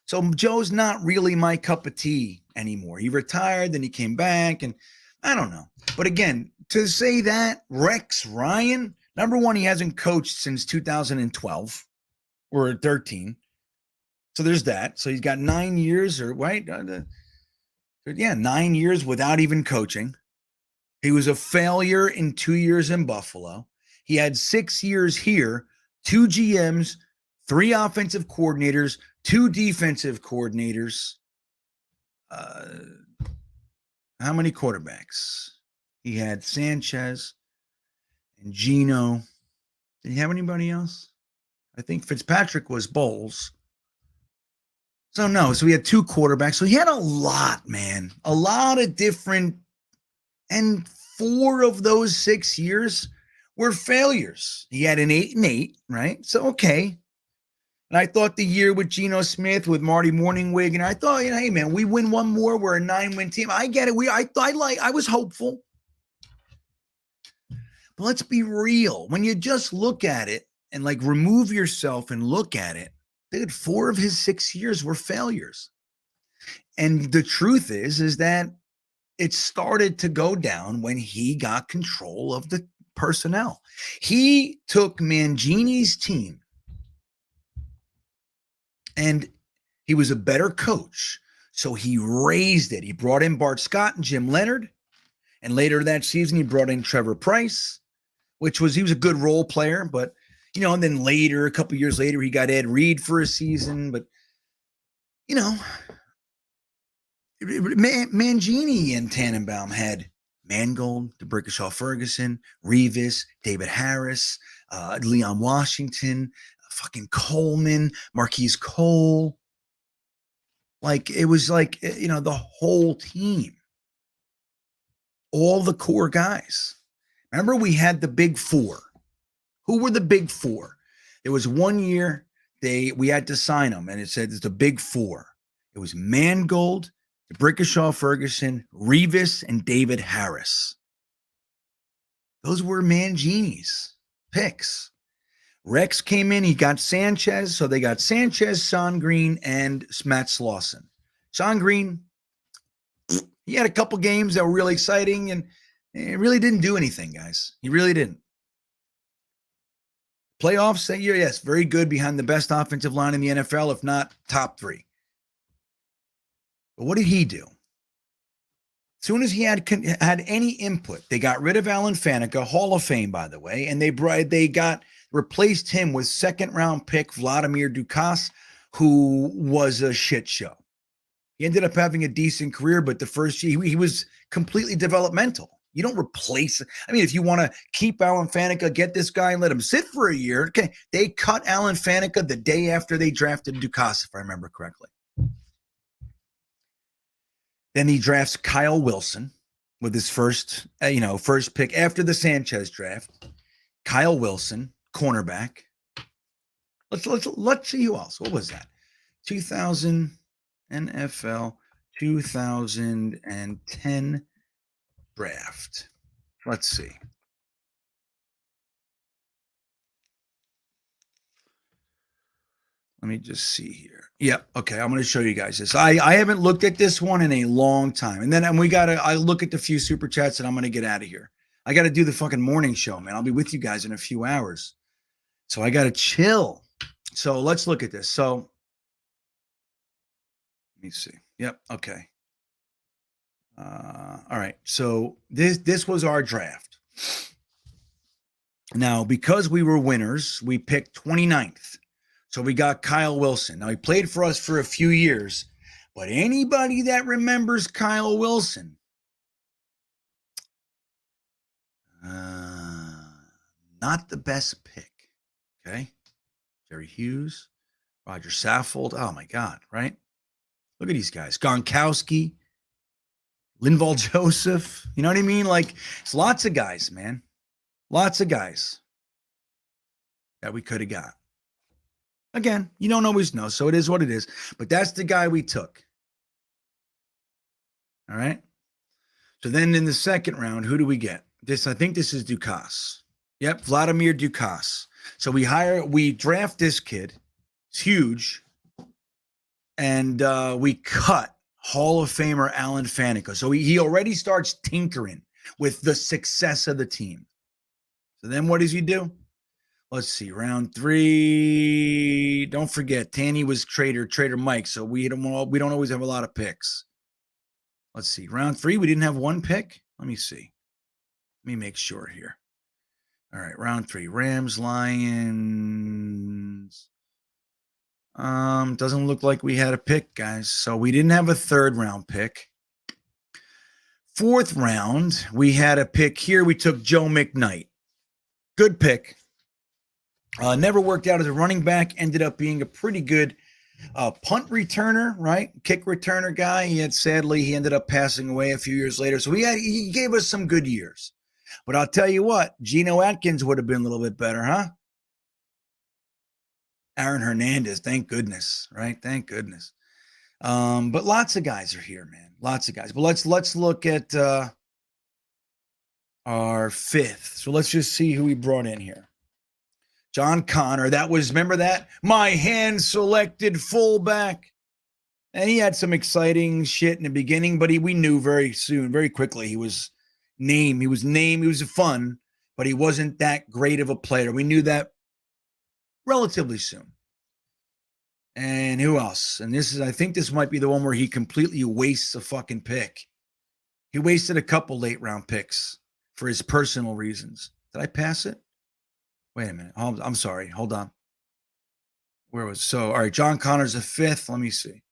So Joe's not really my cup of tea anymore. He retired, then he came back, and I don't know. But again, to say that, Rex Ryan, number one, he hasn't coached since 2012 or 13. So there's that. So he's got 9 years, or right? 9 years without even coaching. He was a failure in 2 years in Buffalo. He had 6 years here, 2 GMs, 3 offensive coordinators, 2 defensive coordinators. How many quarterbacks? He had Sanchez and Gino. Did he have anybody else? I think Fitzpatrick was Bowles. So no, so he had 2 quarterbacks. So he had a lot, man. A lot of different, and 4 of those 6 years were failures. He had an 8-8, right? So okay. And I thought the year with Geno Smith, with Marty Morningwig, and I thought, hey man, we win one more, we're a 9-win team. I get it. I was hopeful. But let's be real. When you just look at it and like remove yourself and look at it, dude, 4 of his 6 years were failures. And the truth is that it started to go down when he got control of the personnel. He took Mangini's team, and he was a better coach. So he raised it. He brought in Bart Scott and Jim Leonard. And later that season, he brought in Trevor Price, he was a good role player. But, and then later, a couple years later, he got Ed Reed for a season. But, Mangini and Tannenbaum had Mangold, DeBrickashaw Ferguson, Revis, David Harris, Leon Washington, fucking Coleman, Marquise Cole. Like, it was like, the whole team. All the core guys. Remember, we had the big 4. Who were the big 4? There was 1 year we had to sign them, and it said it's the big 4. It was Mangold, DeBrickashaw Ferguson, Revis, and David Harris. Those were Mangini's picks. Rex came in, he got Sanchez, so they got Sanchez, Sean Green, and Matt Slauson. Sean Green, he had a couple games that were really exciting, and it really didn't do anything, guys. He really didn't. Playoffs that year, yes, very good, behind the best offensive line in the NFL, if not top 3. But what did he do? As soon as he had any input, they got rid of Alan Faneca, Hall of Fame, by the way, and they replaced him with 2nd-round pick Vladimir Dukas, who was a shit show. He ended up having a decent career, but the first year he was completely developmental. You don't replace it. I mean, if you want to keep Alan Faneca, get this guy and let him sit for a year. Okay, they cut Alan Faneca the day after they drafted Dukas, if I remember correctly. Then he drafts Kyle Wilson with his first pick after the Sanchez draft. Kyle Wilson, cornerback. Let's see who else. What was that? 2000 NFL 2010 draft. Let's see. Let me just see here. Yep. Okay. I'm going to show you guys this. I haven't looked at this one in a long time. And then I look at the few super chats and I'm going to get out of here. I got to do the fucking morning show, man. I'll be with you guys in a few hours. So I got to chill. So let's look at this. So let me see. Yep. Okay. All right. So this was our draft. Now, because we were winners, we picked 29th. So we got Kyle Wilson. Now, he played for us for a few years, but anybody that remembers Kyle Wilson, not the best pick. Okay. Jerry Hughes, Roger Saffold. Oh, my God, right? Look at these guys. Gronkowski, Linval Joseph. You know what I mean? Like, it's lots of guys, man. Lots of guys that we could have got. Again, you don't always know, so it is what it is. But that's the guy we took. All right? So then in the second round, who do we get? I think this is Dukas. Yep, Vladimir Dukas. So we draft this kid. It's huge. And we cut Hall of Famer Alan Faneca. So he already starts tinkering with the success of the team. So then what does he do? Let's see, round 3. Don't forget, Tanny was Trader Mike, so we don't always have a lot of picks. Let's see, round 3, we didn't have one pick. Let me see. Let me make sure here. All right, round 3, Rams, Lions. Doesn't look like we had a pick, guys. So we didn't have a third round pick. Fourth round, we had a pick here. We took Joe McKnight. Good pick. Never worked out as a running back. Ended up being a pretty good punt returner, right? Kick returner guy. Sadly, he ended up passing away a few years later. So he gave us some good years. But I'll tell you what, Geno Atkins would have been a little bit better, huh? Aaron Hernandez, thank goodness, right? Thank goodness. But lots of guys are here, man. Lots of guys. But let's look at our fifth. So let's just see who we brought in here. John Connor, remember that? My hand-selected fullback. And he had some exciting shit in the beginning, but we knew very quickly he was fun, but he wasn't that great of a player. We knew that relatively soon. And who else? And I think this might be the one where he completely wastes a fucking pick. He wasted a couple late round picks for his personal reasons. Did I pass it? Wait a minute. I'm sorry. Hold on. All right, John Connor's a fifth. Let me see.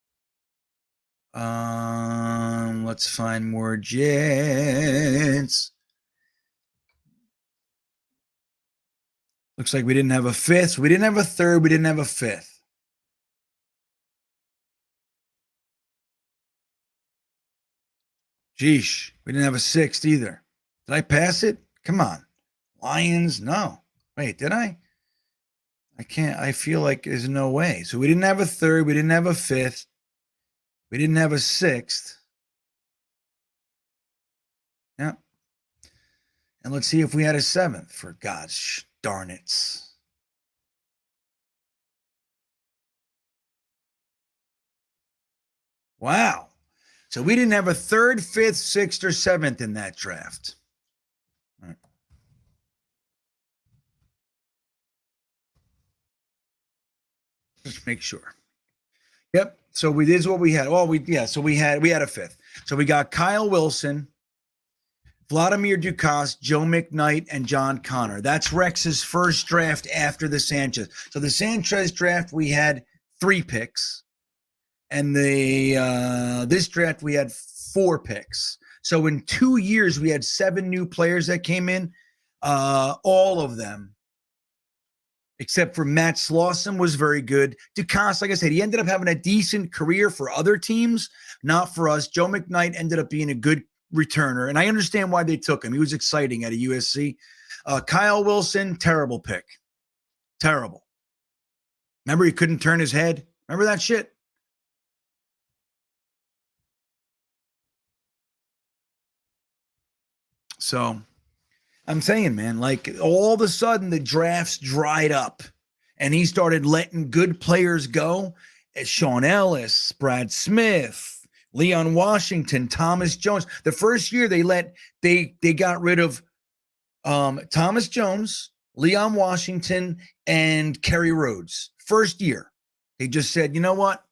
Let's find more Jets. Looks like we didn't have a fifth. We didn't have a third. We didn't have a fifth. Jeesh. We didn't have a sixth either. Did I pass it? Come on. Lions? No. Wait, did I? I can't. I feel like there's no way. So we didn't have a third. We didn't have a fifth. We didn't have a sixth. Yeah. And let's see if we had a seventh, for God's darn it. Wow. So we didn't have a third, fifth, sixth, or seventh in that draft. All right. Just make sure. Yep. So this is what we had. So we had a fifth. So we got Kyle Wilson, Vladimir Dukas, Joe McKnight, and John Connor. That's Rex's first draft after the Sanchez. So the Sanchez draft, we had 3 picks. And this draft, we had 4 picks. So in 2 years, we had 7 new players that came in. All of them, except for Matt Slauson, was very good. Dukas, like I said, he ended up having a decent career for other teams, not for us. Joe McKnight ended up being a good returner, and I understand why they took him. He was exciting at a USC. Kyle Wilson, terrible pick. Terrible. Remember, he couldn't turn his head? Remember that shit? So I'm saying, man, like all of a sudden the drafts dried up. And he started letting good players go. Sean Ellis, Brad Smith, Leon Washington, Thomas Jones. The first year they got rid of Thomas Jones, Leon Washington, and Kerry Rhodes. First year. They just said, you know what?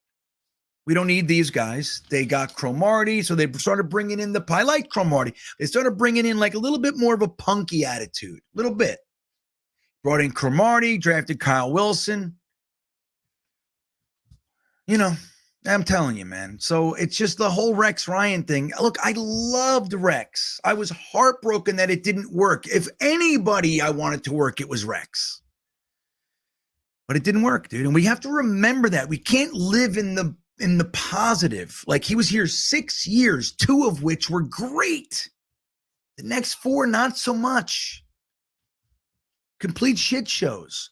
We don't need these guys. They got Cromartie, so they started bringing in I like Cromartie. They started bringing in like a little bit more of a punky attitude, a little bit. Brought in Cromartie, drafted Kyle Wilson. You know, I'm telling you, man. So it's just the whole Rex Ryan thing. Look, I loved Rex. I was heartbroken that it didn't work. If anybody I wanted to work, it was Rex. But it didn't work, dude. And we have to remember that. We can't live in the positive. Like, he was here 6 years, 2 of which were great. The next 4, not so much. Complete shit shows.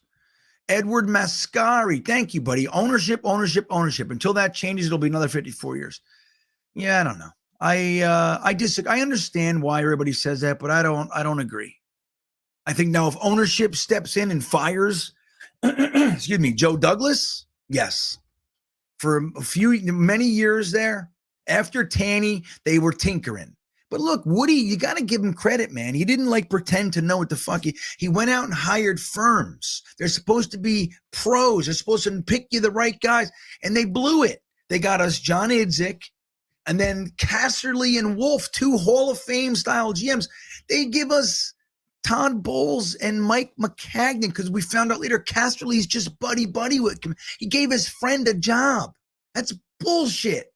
Edward Mascari, thank you, buddy. Ownership. Until that changes, it'll be another 54 years. Yeah, I don't know. I disagree. I understand why everybody says that, but I don't agree. I think now if ownership steps in and fires, excuse me, Joe Douglas, yes. For many years there, after Tanny, they were tinkering. But look, Woody, you got to give him credit, man. He didn't pretend to know what the fuck. He went out and hired firms. They're supposed to be pros. They're supposed to pick you the right guys. And they blew it. They got us John Idzik and then Casserly and Wolf, 2 Hall of Fame style GMs. They give us Todd Bowles and Mike McCagnon because we found out later Casserly's just buddy with him. He gave his friend a job. That's bullshit.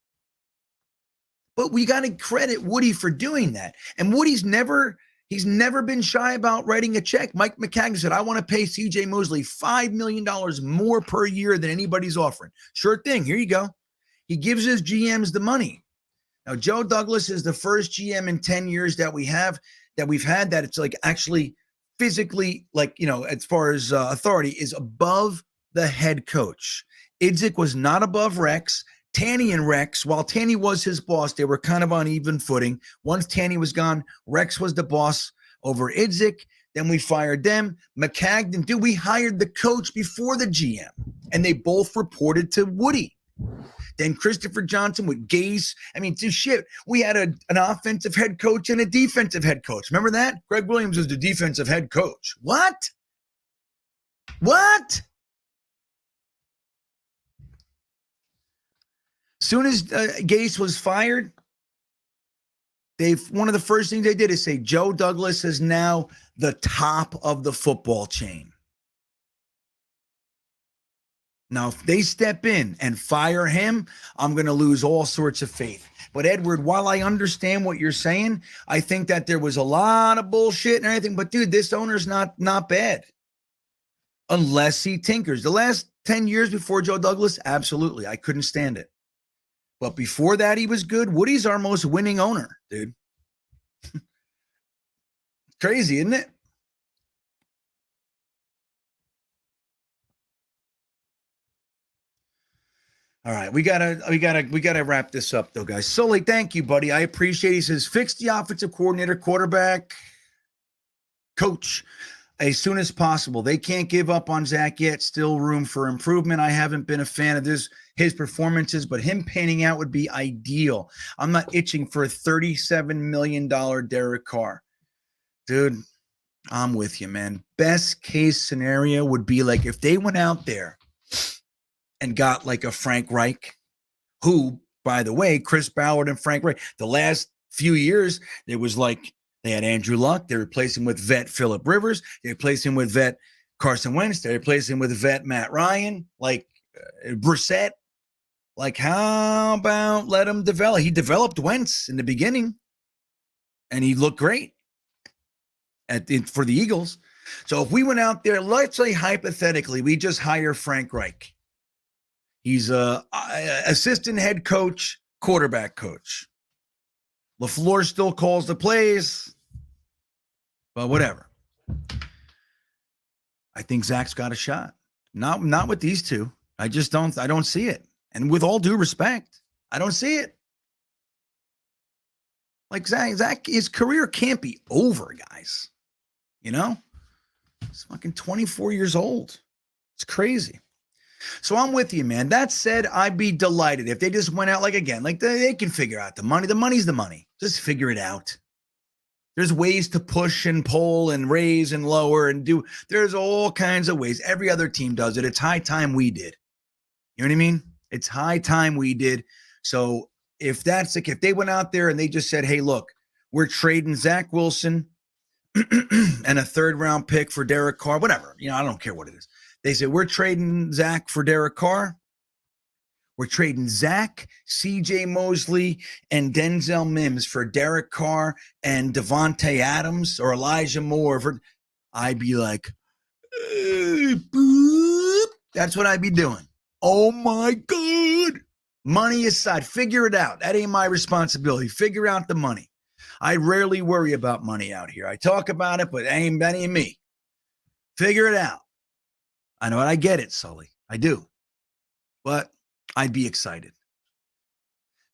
But we got to credit Woody for doing that. And Woody's never been shy about writing a check. Mike McCagnon said, I want to pay CJ Mosley $5 million more per year than anybody's offering. Sure thing. Here you go. He gives his GMs the money. Now, Joe Douglas is the first GM in 10 years that we've had that it's like actually physically, like, you know, as far as authority is above the head coach. Idzik was not above Rex. Tanny and Rex, while Tanny was his boss, they were kind of on even footing. Once Tanny was gone, Rex was the boss over Idzik. Then we fired them. McCagnon, dude, we hired the coach before the GM, and they both reported to Woody. Then Christopher Johnson with Gase. I mean, shit, we had an offensive head coach and a defensive head coach. Remember that? Greg Williams was the defensive head coach. What? Soon as Gase was fired, one of the first things they did is say Joe Douglas is now the top of the football chain. Now, if they step in and fire him, I'm going to lose all sorts of faith. But Edward, while I understand what you're saying, I think that there was a lot of bullshit and everything. But dude, this owner's not bad. Unless he tinkers. The last 10 years before Joe Douglas, absolutely. I couldn't stand it. But before that, he was good. Woody's our most winning owner, dude. Crazy, isn't it? All right, we gotta wrap this up though, guys. Sully, thank you, buddy. I appreciate it. He says, fix the offensive coordinator, quarterback, coach as soon as possible. They can't give up on Zach yet. Still room for improvement. I haven't been a fan of his performances, but him panning out would be ideal. I'm not itching for a $37 million Derek Carr. Dude, I'm with you, man. Best case scenario would be like if they went out there and got like a Frank Reich, who, by the way, Chris Ballard and Frank Reich, the last few years, it was like they had Andrew Luck. They replaced him with vet Phillip Rivers. They replaced him with vet Carson Wentz. They replaced him with vet Matt Ryan, like Brissett. Like, how about let him develop? He developed Wentz in the beginning, and he looked great for the Eagles. So if we went out there, let's say hypothetically, we just hire Frank Reich. He's a assistant head coach, quarterback coach. LaFleur still calls the plays, but whatever. I think Zach's got a shot. Not with these two. I don't see it. And with all due respect, I don't see it. Like Zach, his career can't be over, guys. You know? He's fucking 24 years old. It's crazy. So I'm with you, man. That said, I'd be delighted if they just went out like again, like they can figure out the money. The money's the money. Just figure it out. There's ways to push and pull and raise and lower and do. There's all kinds of ways. Every other team does it. It's high time we did. You know what I mean? It's high time we did. So if that's like, if they went out there and they just said, hey, look, we're trading Zach Wilson and a third round pick for Derek Carr, whatever. You know, I don't care what it is. They said, we're trading Zach for Derek Carr. We're trading Zach, CJ Mosley, and Denzel Mims for Derek Carr and Devontae Adams or Elijah Moore. I'd be like, boop. That's what I'd be doing. Oh, my God. Money aside, figure it out. That ain't my responsibility. Figure out the money. I rarely worry about money out here. I talk about it, but that ain't me. Figure it out. I know, I get it, Sully. I do. But I'd be excited.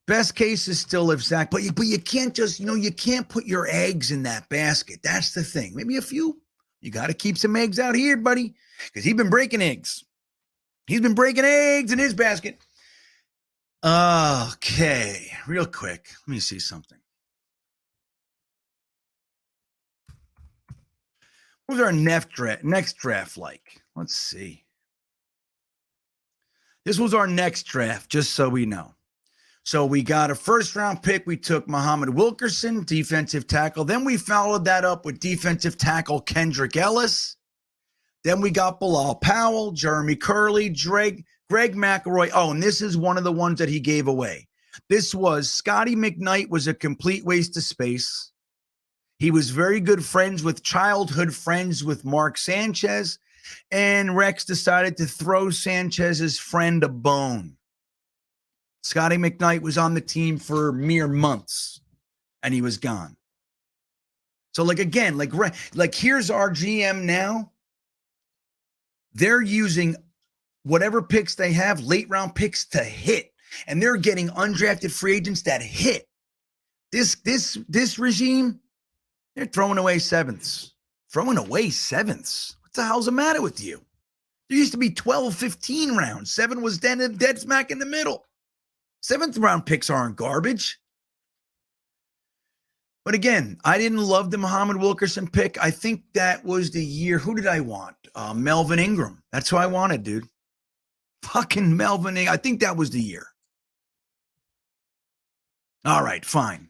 Best case is still if Zach, but you can't just, you can't put your eggs in that basket. That's the thing. Maybe a few. You got to keep some eggs out here, buddy, because he's been breaking eggs. He's been breaking eggs in his basket. Okay, real quick. Let me see something. What was our next draft like? Let's see. This was our next draft, just so we know. So we got a first-round pick. We took Muhammad Wilkerson, defensive tackle. Then we followed that up with defensive tackle Kendrick Ellis. Then we got Bilal Powell, Jeremy Curley, Greg McElroy. Oh, and this is one of the ones that he gave away. This was Scotty McKnight was a complete waste of space. He was very good childhood friends with Mark Sanchez, and Rex decided to throw Sanchez's friend a bone. Scotty McKnight was on the team for mere months, and he was gone. So, again, here's our GM now. They're using whatever picks they have, late-round picks, to hit, and they're getting undrafted free agents that hit. This regime, they're throwing away sevenths. Throwing away sevenths? What the hell's the matter with you? There used to be 12, 15 rounds. 7 was dead smack in the middle. 7th round picks aren't garbage. But again, I didn't love the Muhammad Wilkerson pick. I think that was the year. Who did I want? Melvin Ingram. That's who I wanted, dude. Fucking Melvin Ingram. I think that was the year. All right, fine.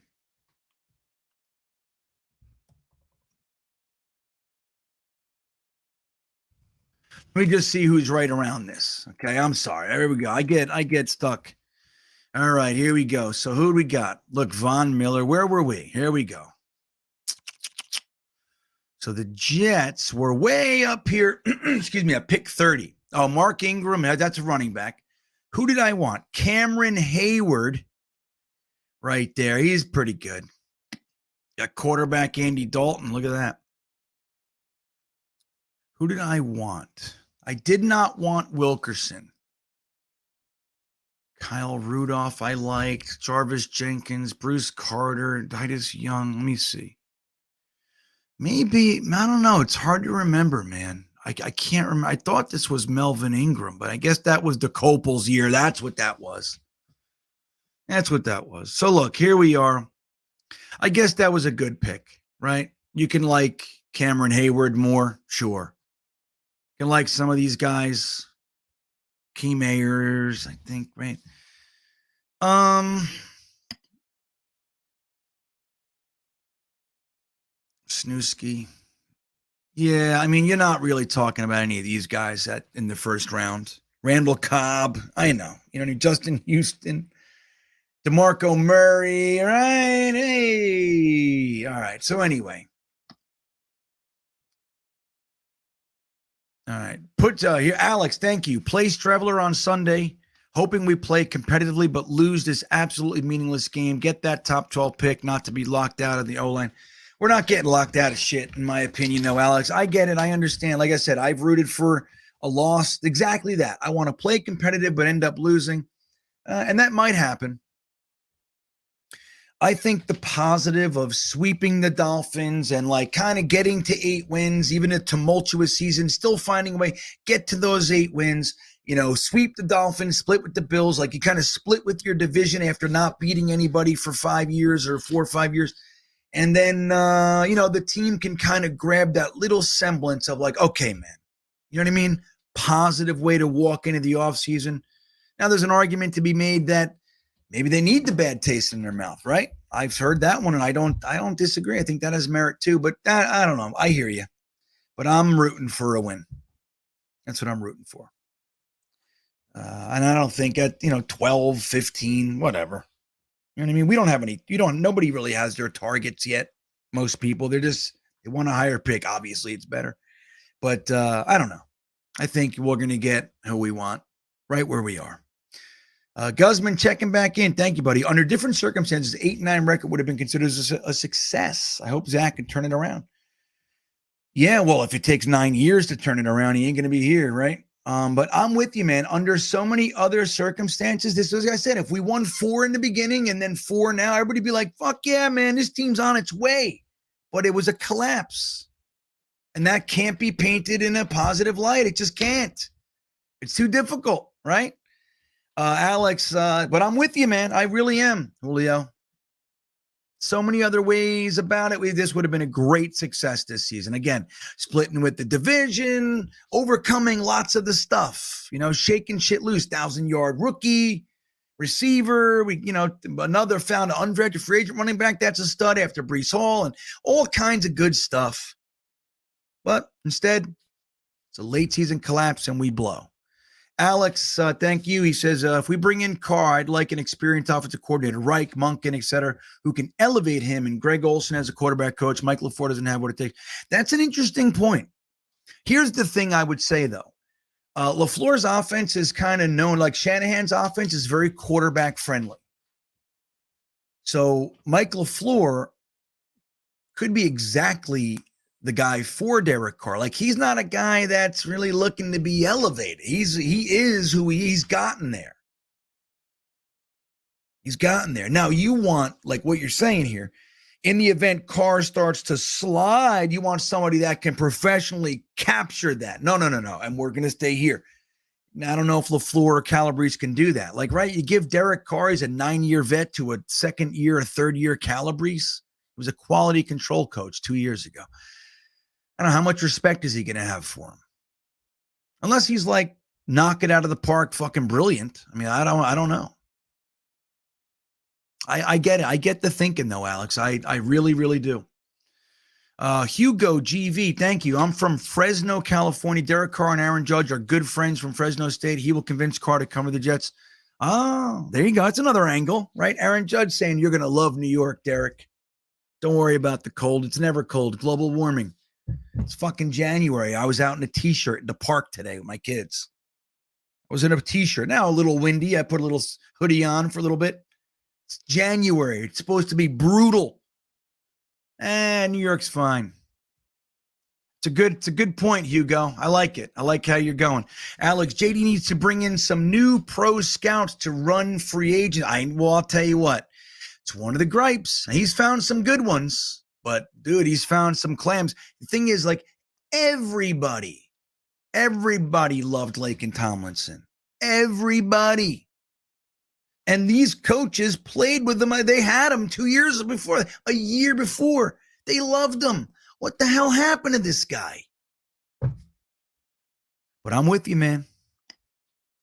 Let me just see who's right around this. Okay, I'm sorry. There we go. I get stuck. All right, here we go. So who do we got? Look, Von Miller. Where were we? Here we go. So the Jets were way up here. Excuse me, at pick 30. Oh, Mark Ingram. That's a running back. Who did I want? Cameron Hayward. Right there. He's pretty good. Got quarterback Andy Dalton. Look at that. Who did I want? I did not want Wilkerson. Kyle Rudolph, I liked. Jarvis Jenkins, Bruce Carter, Titus Young. Let me see. Maybe, I don't know. It's hard to remember, man. I can't remember. I thought this was Melvin Ingram, but I guess that was the Copels year. That's what that was. So look, here we are. I guess that was a good pick, right? You can like Cameron Hayward more, sure. You can like some of these guys. Key Mayers, I think, right? Snooski. Yeah, I mean, you're not really talking about any of these guys in the first round. Randall Cobb, I know. Justin Houston, DeMarco Murray, right? Hey. All right, so anyway. All right. Put here, Alex, thank you. Place Traveler on Sunday, hoping we play competitively but lose this absolutely meaningless game. Get that top 12 pick, not to be locked out of the O-line. We're not getting locked out of shit, in my opinion, though, Alex. I get it. I understand. Like I said, I've rooted for a loss. Exactly that. I want to play competitive but end up losing, and that might happen. I think the positive of sweeping the Dolphins and like kind of getting to 8 wins, even a tumultuous season, still finding a way, get to those 8 wins, sweep the Dolphins, split with the Bills, like you kind of split with your division after not beating anybody for 5 years or 4 or 5 years. And then, the team can kind of grab that little semblance of like, okay, man, you know what I mean? Positive way to walk into the offseason. Now, there's an argument to be made that maybe they need the bad taste in their mouth, right? I've heard that one, and I don't disagree. I think that has merit too, but I don't know. I hear you. But I'm rooting for a win. That's what I'm rooting for. And I don't think at, 12, 15, whatever. You know what I mean? We don't have any, nobody really has their targets yet. Most people, they want a higher pick. Obviously, it's better. But I don't know. I think we're going to get who we want right where we are. Guzman checking back in. Thank you, buddy. Under different circumstances, 8-9 record would have been considered a success. I hope Zach can turn it around. Yeah, well, if it takes 9 years to turn it around, he ain't going to be here, right? But I'm with you, man. Under so many other circumstances, this was, like I said, if we won 4 in the beginning and then 4 now, everybody be like, fuck yeah, man, this team's on its way. But it was a collapse. And that can't be painted in a positive light. It just can't. It's too difficult, right? Alex, but I'm with you, man. I really am, Julio. So many other ways about it. This would have been a great success this season. Again, splitting with the division, overcoming lots of the stuff, shaking shit loose, 1,000-yard rookie, receiver. Another found an undrafted free agent running back. That's a stud after Breece Hall and all kinds of good stuff. But instead, it's a late season collapse and we blow. Alex, thank you. He says, if we bring in Carr, I'd like an experienced offensive coordinator, Reich, Monken, et cetera, who can elevate him. And Greg Olson as a quarterback coach. Mike LaFleur doesn't have what it takes. That's an interesting point. Here's the thing I would say, though. LaFleur's offense is kind of known, like Shanahan's offense is very quarterback friendly. So Mike LaFleur could be exactly the guy for Derek Carr. Like, he's not a guy that's really looking to be elevated. He is who he's gotten there. He's gotten there. Now, you want, like what you're saying here, in the event Carr starts to slide, you want somebody that can professionally capture that. No. And we're going to stay here. Now, I don't know if LaFleur or Calabrese can do that. Like, right, you give Derek Carr, he's a 9-year vet, to a second year, a third year Calabrese. He was a quality control coach 2 years ago. I don't know, how much respect is he going to have for him? Unless he's like, knock it out of the park, fucking brilliant. I mean, I don't know. I get it. I get the thinking though, Alex. I really, really do. Hugo GV, thank you. I'm from Fresno, California. Derek Carr and Aaron Judge are good friends from Fresno State. He will convince Carr to come to the Jets. Oh, there you go. That's another angle, right? Aaron Judge saying you're going to love New York, Derek. Don't worry about the cold. It's never cold. Global warming. It's fucking January. I was out in a t-shirt in the park today with my kids. I was in a t-shirt. Now a little windy. I put a little hoodie on for a little bit. It's January. It's supposed to be brutal. New York's fine. It's a good point, Hugo. I like it. I like how you're going. Alex, JD needs to bring in some new pro scouts to run free agent. I'll tell you what. It's one of the gripes. He's found some good ones. But, dude, he's found some clams. The thing is, like, everybody loved Laken Tomlinson. Everybody. And these coaches played with him. They had him 2 years before, a year before. They loved him. What the hell happened to this guy? But I'm with you, man.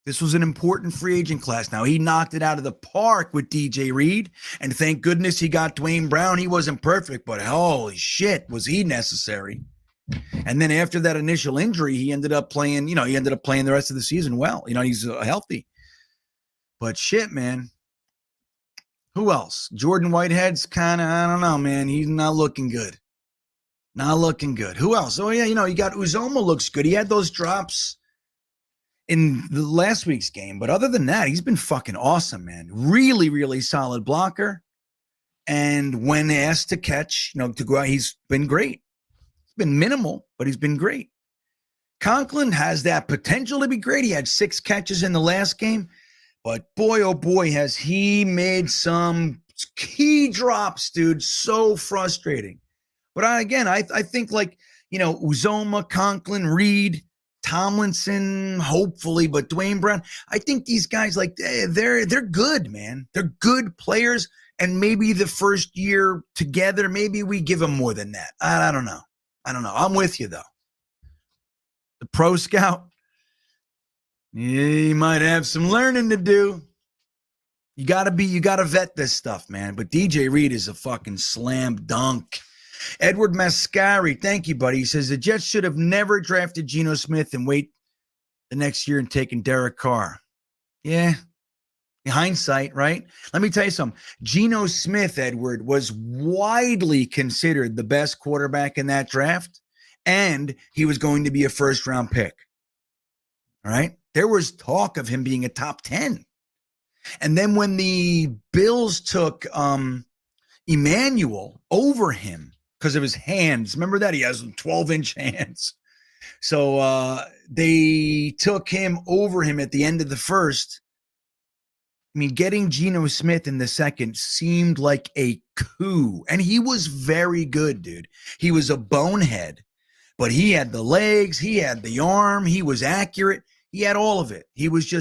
This was an important free agent class. Now, he knocked it out of the park with DJ Reed, and thank goodness he got Dwayne Brown. He wasn't perfect, but holy shit, was he necessary. And then after that initial injury, he ended up playing, the rest of the season well. He's healthy. But shit, man. Who else? Jordan Whitehead's kind of, I don't know, man. He's not looking good. Not looking good. Who else? Oh, yeah, you got Uzoma looks good. He had those drops in the last week's game. But other than that, he's been fucking awesome, man. Really, really solid blocker. And when asked to catch, to go out, he's been great. It's been minimal, but he's been great. Conklin has that potential to be great. He had 6 catches in the last game. But boy, oh boy, has he made some key drops, dude. So frustrating. But I think like, Uzoma, Conklin, Reed, Tomlinson, hopefully, but Dwayne Brown, I think these guys, like, they're good, man. They're good players, and maybe the first year together, maybe we give them more than that. I don't know. I'm with you, though. The pro scout, you might have some learning to do. You gotta vet this stuff, man. But DJ Reed is a fucking slam dunk. Edward Mascari, thank you, buddy. He says the Jets should have never drafted Geno Smith and wait the next year and taken Derek Carr. Yeah. In hindsight, right? Let me tell you something. Geno Smith, Edward, was widely considered the best quarterback in that draft, and he was going to be a first-round pick. All right? There was talk of him being a top 10. And then when the Bills took Emmanuel over him, because of his hands. Remember that? He has 12-inch hands. So they took him over him at the end of the first. I mean, getting Geno Smith in the second seemed like a coup. And he was very good, dude. He was a bonehead. But he had the legs. He had the arm. He was accurate. He had all of it. He was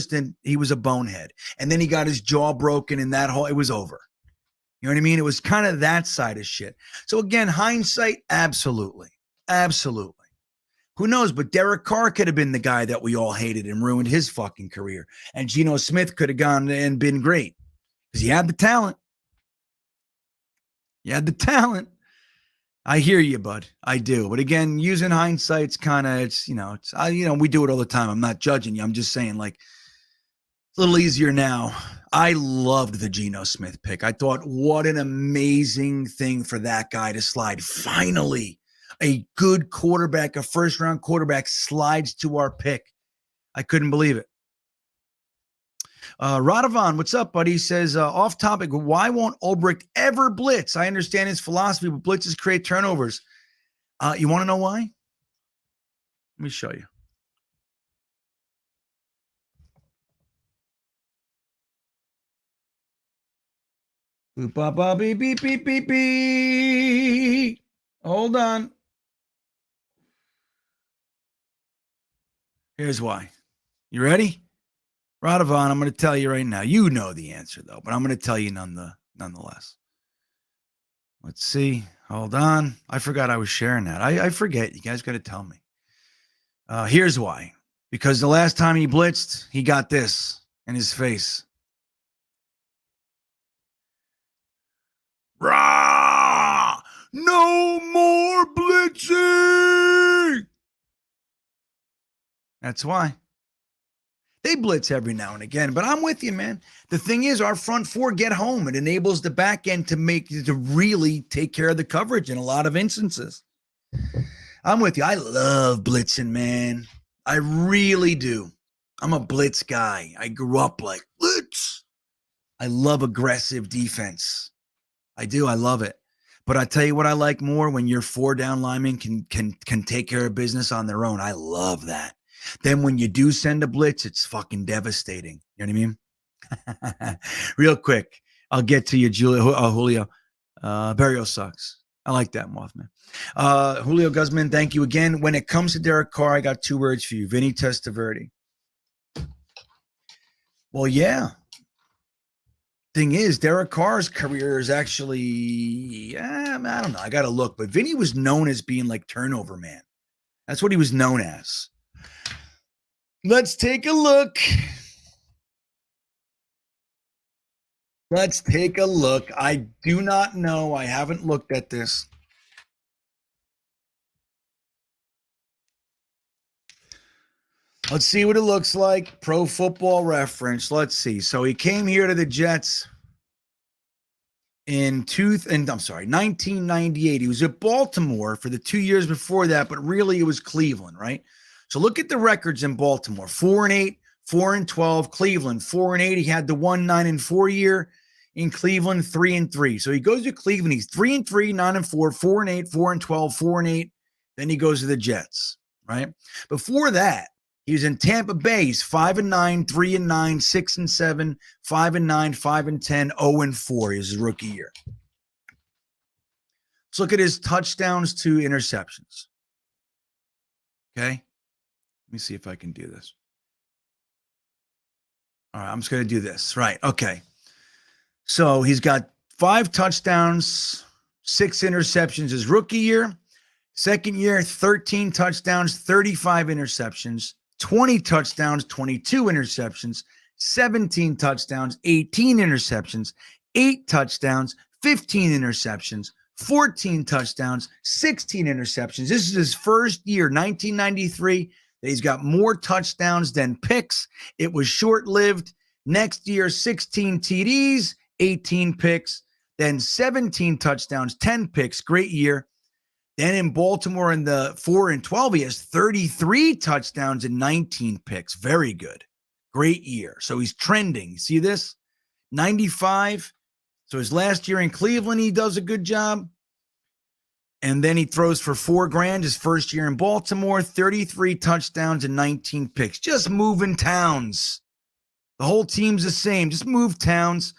a bonehead. And then he got his jaw broken and it was over. You know what I mean? It was kind of that side of shit. So again, hindsight, absolutely. Absolutely. Who knows? But Derek Carr could have been the guy that we all hated and ruined his fucking career. And Geno Smith could have gone and been great because he had the talent. You had the talent. I hear you, bud. I do. But again, using hindsight's kind of, we do it all the time. I'm not judging you. I'm just saying, like, it's a little easier now. I loved the Geno Smith pick. I thought, what an amazing thing for that guy to slide. Finally, a good quarterback, a first-round quarterback slides to our pick. I couldn't believe it. Radovan, what's up, buddy? He says, off topic, why won't Ulbricht ever blitz? I understand his philosophy, but blitzes create turnovers. You want to know why? Let me show you. Boop, bop, bop, beep, beep, beep, beep, beep. Hold on. Here's why. You ready? Radovan, I'm going to tell you right now. You know the answer, though, but I'm going to tell you nonetheless. Let's see. Hold on. I forgot I was sharing that. I forget. You guys got to tell me. Here's why. Because the last time he blitzed, he got this in his face. Rah! No more blitzing! That's why. They blitz every now and again, but I'm with you, man. The thing is, our front four get home. It enables the back end to really take care of the coverage in a lot of instances. I'm with you. I love blitzing, man. I really do. I'm a blitz guy. I grew up like blitz. I love aggressive defense. I do. I love it. But I tell you what I like more, when your four down linemen can take care of business on their own. I love that. Then when you do send a blitz, it's fucking devastating. You know what I mean? Real quick, I'll get to you, Julio. Barrio sucks. I like that, Mothman. Julio Guzman, thank you again. When it comes to Derek Carr, I got two words for you. Vinny Testaverde. Well, yeah. Thing is, Derek Carr's career is actually, I don't know. I got to look. But Vinny was known as being like turnover man. That's what he was known as. Let's take a look. Let's take a look. I do not know. I haven't looked at this. Let's see what it looks like. Pro Football Reference. Let's see. So he came here to the Jets in 1998. He was at Baltimore for the 2 years before that, but really it was Cleveland, right? So look at the records in Baltimore. 4-8, 4-12. Cleveland, 4-8. He had the 1-9-4 year. In Cleveland, 3-3. So he goes to Cleveland. He's 3-3, 9-4, 4-8, 4-12, 4-8. Then he goes to the Jets, right? Before that, He was in Tampa Bay. He's 5-9, 3-9, 6-7, 5-9, 5-10, 0-4. His rookie year. Let's look at his touchdowns to interceptions. Okay. Let me see if I can do this. All right. I'm just going to do this. Right. Okay. So he's got 5 touchdowns, 6 interceptions his rookie year. Second year, 13 touchdowns, 35 interceptions, 20 touchdowns, 22 interceptions, 17 touchdowns, 18 interceptions, 8 touchdowns, 15 interceptions, 14 touchdowns, 16 interceptions. This is his first year, 1993, that he's got more touchdowns than picks. It was short-lived. Next year, 16 TDs, 18 picks, then 17 touchdowns, 10 picks. Great year. Then in Baltimore in the 4-12, he has 33 touchdowns and 19 picks. Very good. Great year. So he's trending. See this? 95. So his last year in Cleveland, he does a good job. And then he throws for $4,000 his first year in Baltimore, 33 touchdowns and 19 picks. Just moving towns. The whole team's the same. Just move towns.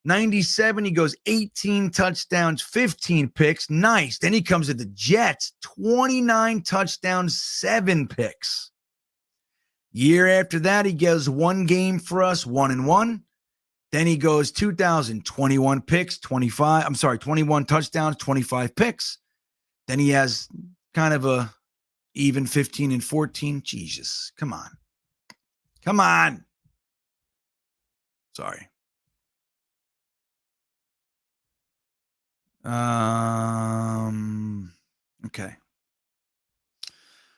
97, he goes 18 touchdowns, 15 picks. Nice. Then he comes to the Jets, 29 touchdowns, 7 picks. Year after that, he goes 1 game for us, 1-1. Then he goes 21 picks, 21 touchdowns, 25 picks. Then he has kind of a even 15 and 14. Jesus, come on. Come on. Sorry. Okay.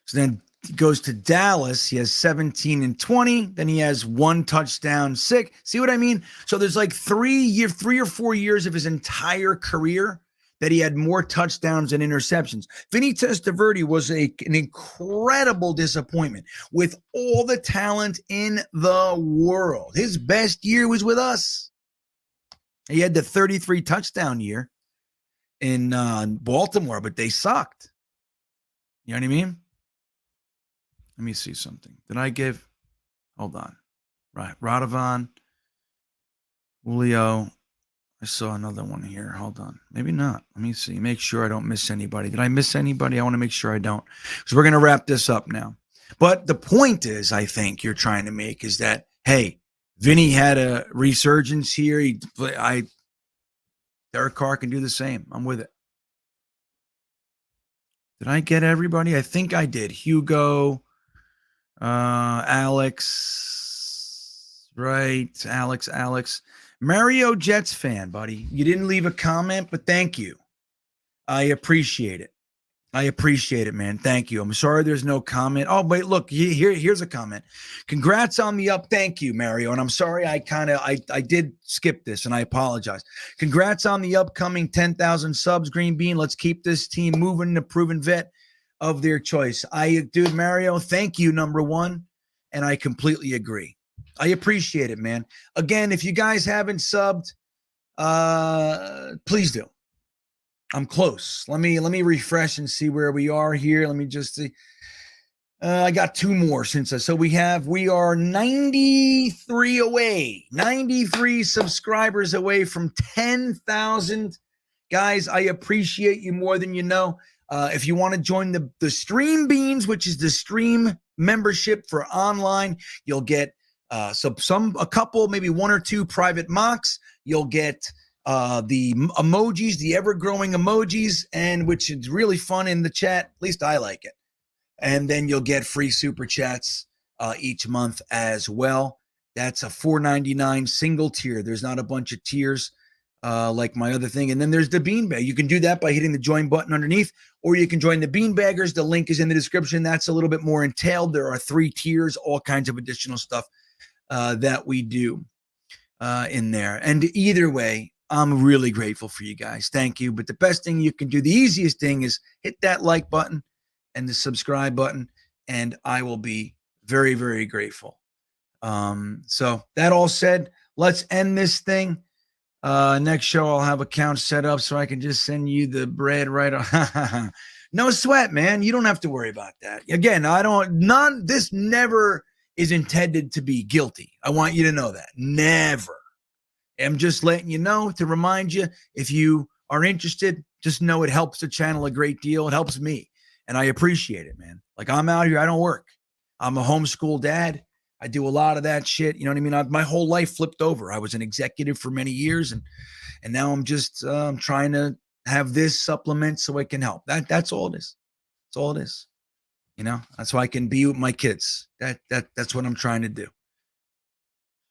So then he goes to Dallas. He has 17 and 20. Then he has 1 touchdown, 6. See what I mean? So there's like 3 or 4 years of his entire career that he had more touchdowns than interceptions. Vinny Testaverde was an incredible disappointment with all the talent in the world. His best year was with us. He had the 33 touchdown year in Baltimore, but they sucked. You know what I mean? Let me see something. Did I give? Hold on. Right. Radovan, Julio. I saw another one here. Hold on. Maybe not. Let me see. Make sure I don't miss anybody. Did I miss anybody? I want to make sure I don't. So we're going to wrap this up now. But the point is, I think you're trying to make is that, hey, Vinny had a resurgence here. Derek Carr can do the same. I'm with it. Did I get everybody? I think I did. Hugo, Alex, right? Alex. Mario Jets fan, buddy. You didn't leave a comment, but thank you. I appreciate it. Man. Thank you. I'm sorry there's no comment. Oh, wait, look, here's a comment. Congrats on the up. Thank you, Mario. And I'm sorry I did skip this, and I apologize. Congrats on the upcoming 10,000 subs, GreenBean. Let's keep this team moving, the proven vet of their choice. Dude, Mario, thank you, number one. And I completely agree. I appreciate it, man. Again, if you guys haven't subbed, please do. I'm close. Let me refresh and see where we are here. Let me just see. I got 2 more so we are 93 away, 93 subscribers away from 10,000. Guys, I appreciate you more than you know. If you want to join the Stream Beans, which is the stream membership for online, you'll get a couple, maybe 1 or 2 private mocks. You'll get the emojis, the ever-growing emojis, and which is really fun in the chat. At least I like it. And then you'll get free super chats each month as well. That's a $4.99 single tier. There's not a bunch of tiers like my other thing. And then there's the beanbag. You can do that by hitting the join button underneath, or you can join the beanbaggers. The link is in the description. That's a little bit more entailed. There are 3 tiers, all kinds of additional stuff that we do in there. And either way, I'm really grateful for you guys. Thank you. But the best thing you can do, the easiest thing, is hit that like button and the subscribe button, and I will be very, very grateful. So that all said, let's end this thing. Next show, I'll have accounts set up so I can just send you the bread right on. No sweat, man. You don't have to worry about that. Again, this never is intended to be guilty. I want you to know that. Never. I'm just letting you know to remind you, if you are interested, just know it helps the channel a great deal. It helps me. And I appreciate it, man. Like, I'm out here. I don't work. I'm a homeschool dad. I do a lot of that shit. You know what I mean? My whole life flipped over. I was an executive for many years, and now I'm just trying to have this supplement so it can help. That's all it is. That's all it is. You know, that's why I can be with my kids. That's what I'm trying to do.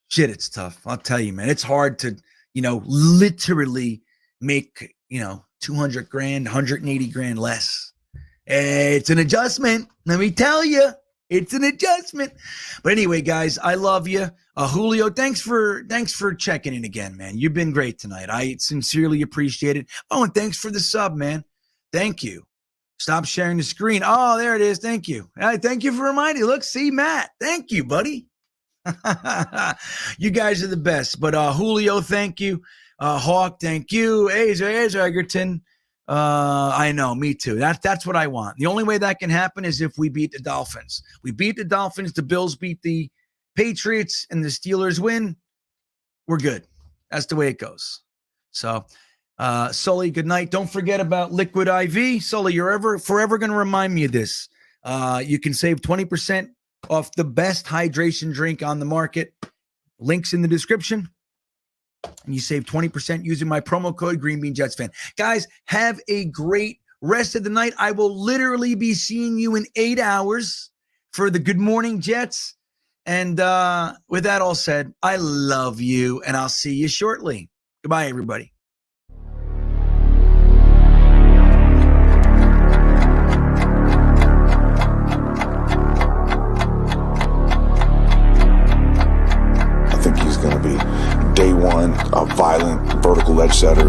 Shit, it's tough. I'll tell you, man. It's hard to, literally make, 200 grand, 180 grand less. It's an adjustment. Let me tell you. It's an adjustment. But anyway, guys, I love you. Julio, thanks for checking in again, man. You've been great tonight. I sincerely appreciate it. Oh, and thanks for the sub, man. Thank you. Stop sharing the screen. Oh, there it is. Thank you. Thank you for reminding. Look, see, Matt. Thank you, buddy. You guys are the best. But Julio, thank you. Hawk, thank you. Hey, Egerton. I know, me too. That's what I want. The only way that can happen is if we beat the Dolphins. We beat the Dolphins, the Bills beat the Patriots, and the Steelers win. We're good. That's the way it goes. So, Sully, good night. Don't forget about Liquid IV. Sully, you're forever going to remind me of this. You can save 20% off the best hydration drink on the market. Links in the description. And you save 20% using my promo code GreenBean Jetsfan. Guys, have a great rest of the night. I will literally be seeing you in 8 hours for the Good Morning Jets. And with that all said, I love you, and I'll see you shortly. Goodbye, everybody. I think he's going to be day one, a violent vertical edge setter.